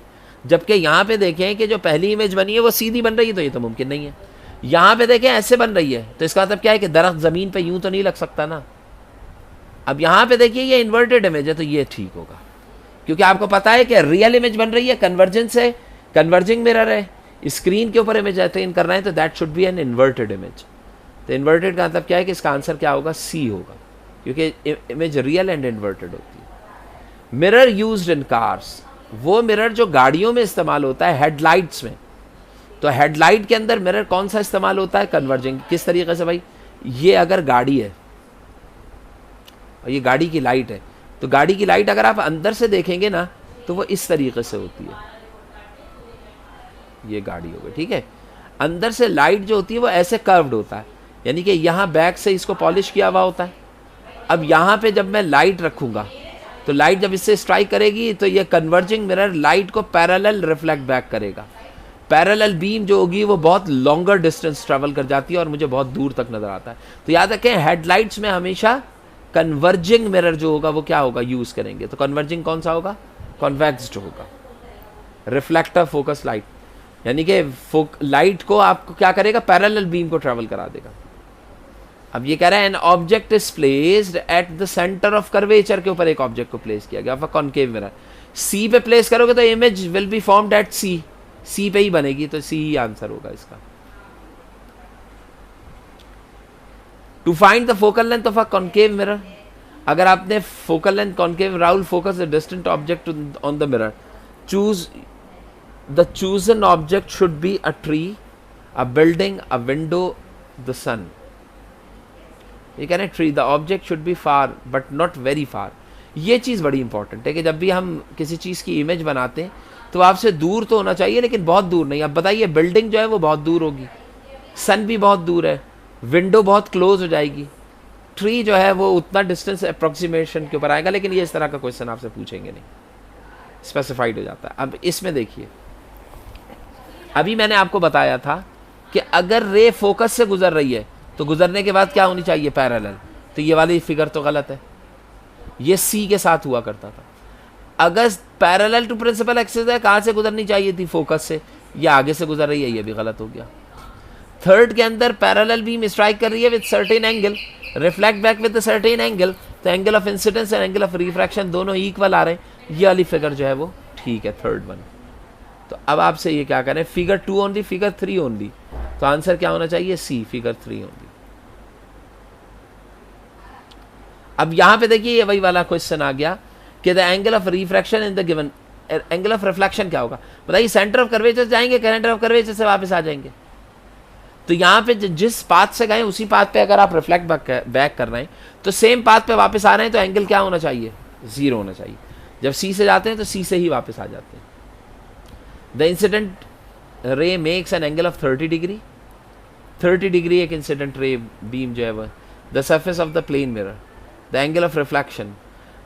जबकि यहाँ पे देखें कि जो पहली इमेज बनी है वो सीधी बन रही है, तो ये तो मुमकिन नहीं है। यहाँ पे देखें ऐसे बन रही है, तो इसका मतलब क्या है कि दरख्त ज़मीन पे यूं तो नहीं लग सकता ना। अब यहाँ पे देखिए ये इन्वर्टेड इमेज है, तो ये ठीक होगा, क्योंकि आपको पता है कि रियल इमेज बन रही है, कन्वर्जेंस है, कन्वर्जिंग मिरर है, स्क्रीन के ऊपर इमेज अटेन कर रहे हैं, तो that should be an inverted image. तो इन्वर्टेड का मतलब क्या है कि इसका आंसर क्या होगा, सी होगा, क्योंकि इमेज रियल एंड इन्वर्टेड होती है। मिरर यूज्ड इन कार्स, वो मिरर जो गाड़ियों में इस्तेमाल होता है हेडलाइट्स में। तो हेडलाइट के अंदर मिरर कौन सा इस्तेमाल होता है, कन्वर्जिंग। किस तरीके से भाई, ये अगर गाड़ी है और ये गाड़ी की लाइट है, तो गाड़ी की लाइट अगर आप अंदर से देखेंगे ना तो वो इस तरीके से होती है, ये गाड़ी हो गई, ठीक है। अंदर से लाइट जो होती है वो ऐसे कर्व्ड होता है, यानी कि यहाँ बैक से इसको पॉलिश किया हुआ होता है। अब यहाँ पे जब मैं लाइट रखूंगा तो लाइट जब इससे स्ट्राइक करेगी तो ये कन्वर्जिंग मिरर लाइट को पैरेलल रिफ्लेक्ट बैक करेगा। पैरेलल बीम जो होगी वो बहुत लॉन्गर डिस्टेंस ट्रेवल कर जाती है और मुझे बहुत दूर तक नजर आता है। तो याद रखें हेडलाइट्स में हमेशा कन्वर्जिंग मिरर जो होगा वो क्या होगा, यूज करेंगे। तो कन्वर्जिंग कौन सा होगा, कॉन्वेक्स्ड होगा। रिफ्लेक्टर फोकस लाइट, यानी कि लाइट को आपको क्या करेगा, पैरेलल बीम को ट्रेवल करा देगा। अब ये कह रहा है an object is placed at the centre of curvature, के ऊपर एक ऑब्जेक्ट को प्लेस किया गया कॉनकेव मिरर। सी पे प्लेस करोगे तो image will be formed at C, C पे ही बनेगी, तो सी ही आंसर होगा इसका। To find the focal length of a concave mirror, अगर आपने focal length concave, Rahul focus the distant object on the mirror, choose the chosen object should be a tree, a building, a window, the sun. ये कह रहे हैं tree, the object should be far but not very फार। ये चीज़ बड़ी important है कि जब भी हम किसी चीज़ की इमेज बनाते हैं तो आपसे दूर तो होना चाहिए लेकिन बहुत दूर नहीं। अब बताइए बिल्डिंग जो है वो बहुत दूर होगी, सन भी बहुत दूर है, विंडो बहुत क्लोज हो जाएगी, ट्री जो है वो उतना डिस्टेंस अप्रोक्सीमेशन के ऊपर आएगा, लेकिन ये इस तरह का क्वेश्चन आपसे पूछेंगे नहीं, स्पेसिफाइड हो जाता है। अब इसमें देखिए, अभी मैंने आपको बताया था कि अगर रे फोकस से गुजर रही है तो गुजरने के बाद क्या होनी चाहिए, पैरेलल। तो ये वाली फिगर तो गलत है, ये सी के साथ हुआ करता था। अगर पैरेलल टू प्रिंसिपल एक्सिस है, कहाँ से गुजरनी चाहिए थी, फोकस से, ये आगे से गुजर रही है, ये भी गलत हो गया। थर्ड के अंदर पैरेलल बीम स्ट्राइक कर रही है with certain angle, reflect back with certain angle, तो angle of incidence and angle of refraction दोनों इक्वल आ रहे हैं, ये वाली फिगर जो है वो ठीक है, थर्ड वन। तो अब आपसे ये क्या करें, फिगर 2 ओनली, फिगर 3 ओनली, तो आंसर क्या होना चाहिए, सी, फिगर 3 ओनली। अब यहां पे देखिए ये वही वाला क्वेश्चन आ गया कि the angle of refraction in the given, angle of reflection क्या होगा, बताइए। सेंटर ऑफ कर्वेचर जाएंगे, सेंटर ऑफ कर्वेचर से वापस आ जाएंगे। तो यहाँ पे जिस पाथ से गए उसी पाथ पे अगर आप रिफ्लेक्ट बैक कर रहे हैं तो सेम पाथ पे वापस आ रहे हैं, तो एंगल क्या होना चाहिए, 0 होना चाहिए। जब सी से जाते हैं तो सी से ही वापस आ जाते हैं। The incident ray makes an angle of 30 degree, 30 degree एक इंसिडेंट रे बीम जो है वो। The surface of the plane mirror, the angle of reflection.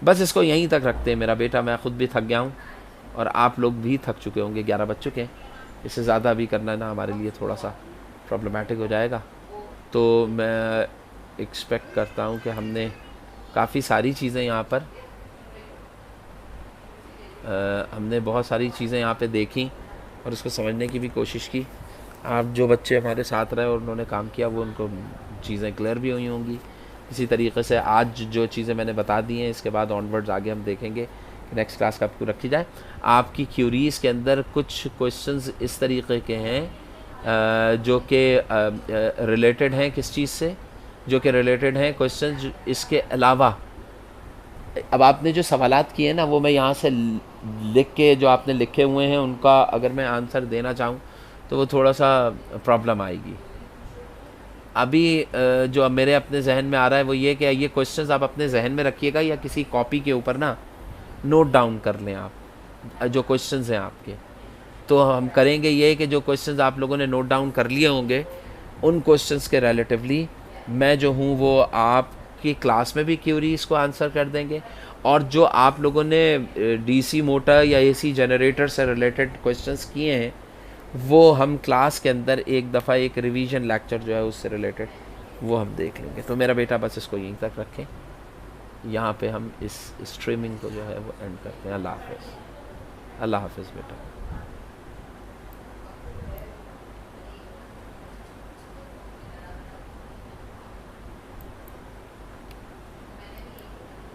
बस इसको यहीं तक रखते हैं मेरा बेटा, मैं खुद भी थक गया हूँ और आप लोग भी थक चुके होंगे, 11 बज चुके हैं। इससे ज़्यादा भी करना ना हमारे लिए थोड़ा सा प्रॉब्लमेटिक हो जाएगा। तो मैं एक्सपेक्ट करता हूँ कि हमने काफ़ी सारी चीज़ें यहाँ पर हमने बहुत सारी चीज़ें यहाँ पे देखी और उसको समझने की भी कोशिश की। आप जो बच्चे हमारे साथ रहे और उन्होंने काम किया वो उनको चीज़ें क्लियर भी हुई होंगी। इसी तरीके से आज जो चीज़ें मैंने बता दी हैं, इसके बाद ऑनवर्ड्स आगे हम देखेंगे कि नेक्स्ट क्लास कब को रखी जाए। आपकी क्यूरीज़ के अंदर कुछ क्वेश्चंस इस तरीके के हैं जो कि रिलेटेड हैं किस चीज़ से, जो कि रिलेटेड हैं क्वेश्चंस इसके अलावा। अब आपने जो सवालात किए ना वो मैं यहाँ से लिख के, जो आपने लिखे हुए हैं उनका अगर मैं आंसर देना चाहूँ तो वो थोड़ा सा प्रॉब्लम आएगी। अभी जो मेरे अपने जहन में आ रहा है वो ये कि ये क्वेश्चंस आप अपने जहन में रखिएगा या किसी कॉपी के ऊपर ना नोट डाउन कर लें आप जो क्वेश्चंस हैं आपके। तो हम करेंगे ये कि जो क्वेश्चंस आप लोगों ने नोट डाउन कर लिए होंगे उन क्वेश्चंस के रिलेटिवली मैं जो हूँ वो आपकी क्लास में भी क्यूरीज को आंसर कर देंगे, और जो आप लोगों ने डीसी मोटर या एसी जनरेटर से रिलेटेड क्वेश्चंस किए हैं वो हम क्लास के अंदर एक दफ़ा एक रिवीजन लेक्चर जो है उससे रिलेटेड वो हम देख लेंगे। तो मेरा बेटा बस इसको यहीं तक रखें, यहाँ पे हम इस स्ट्रीमिंग को जो है वो एंड करते हैं। अल्लाह हाफ़िज़, अल्लाह हाफ़िज़ बेटा।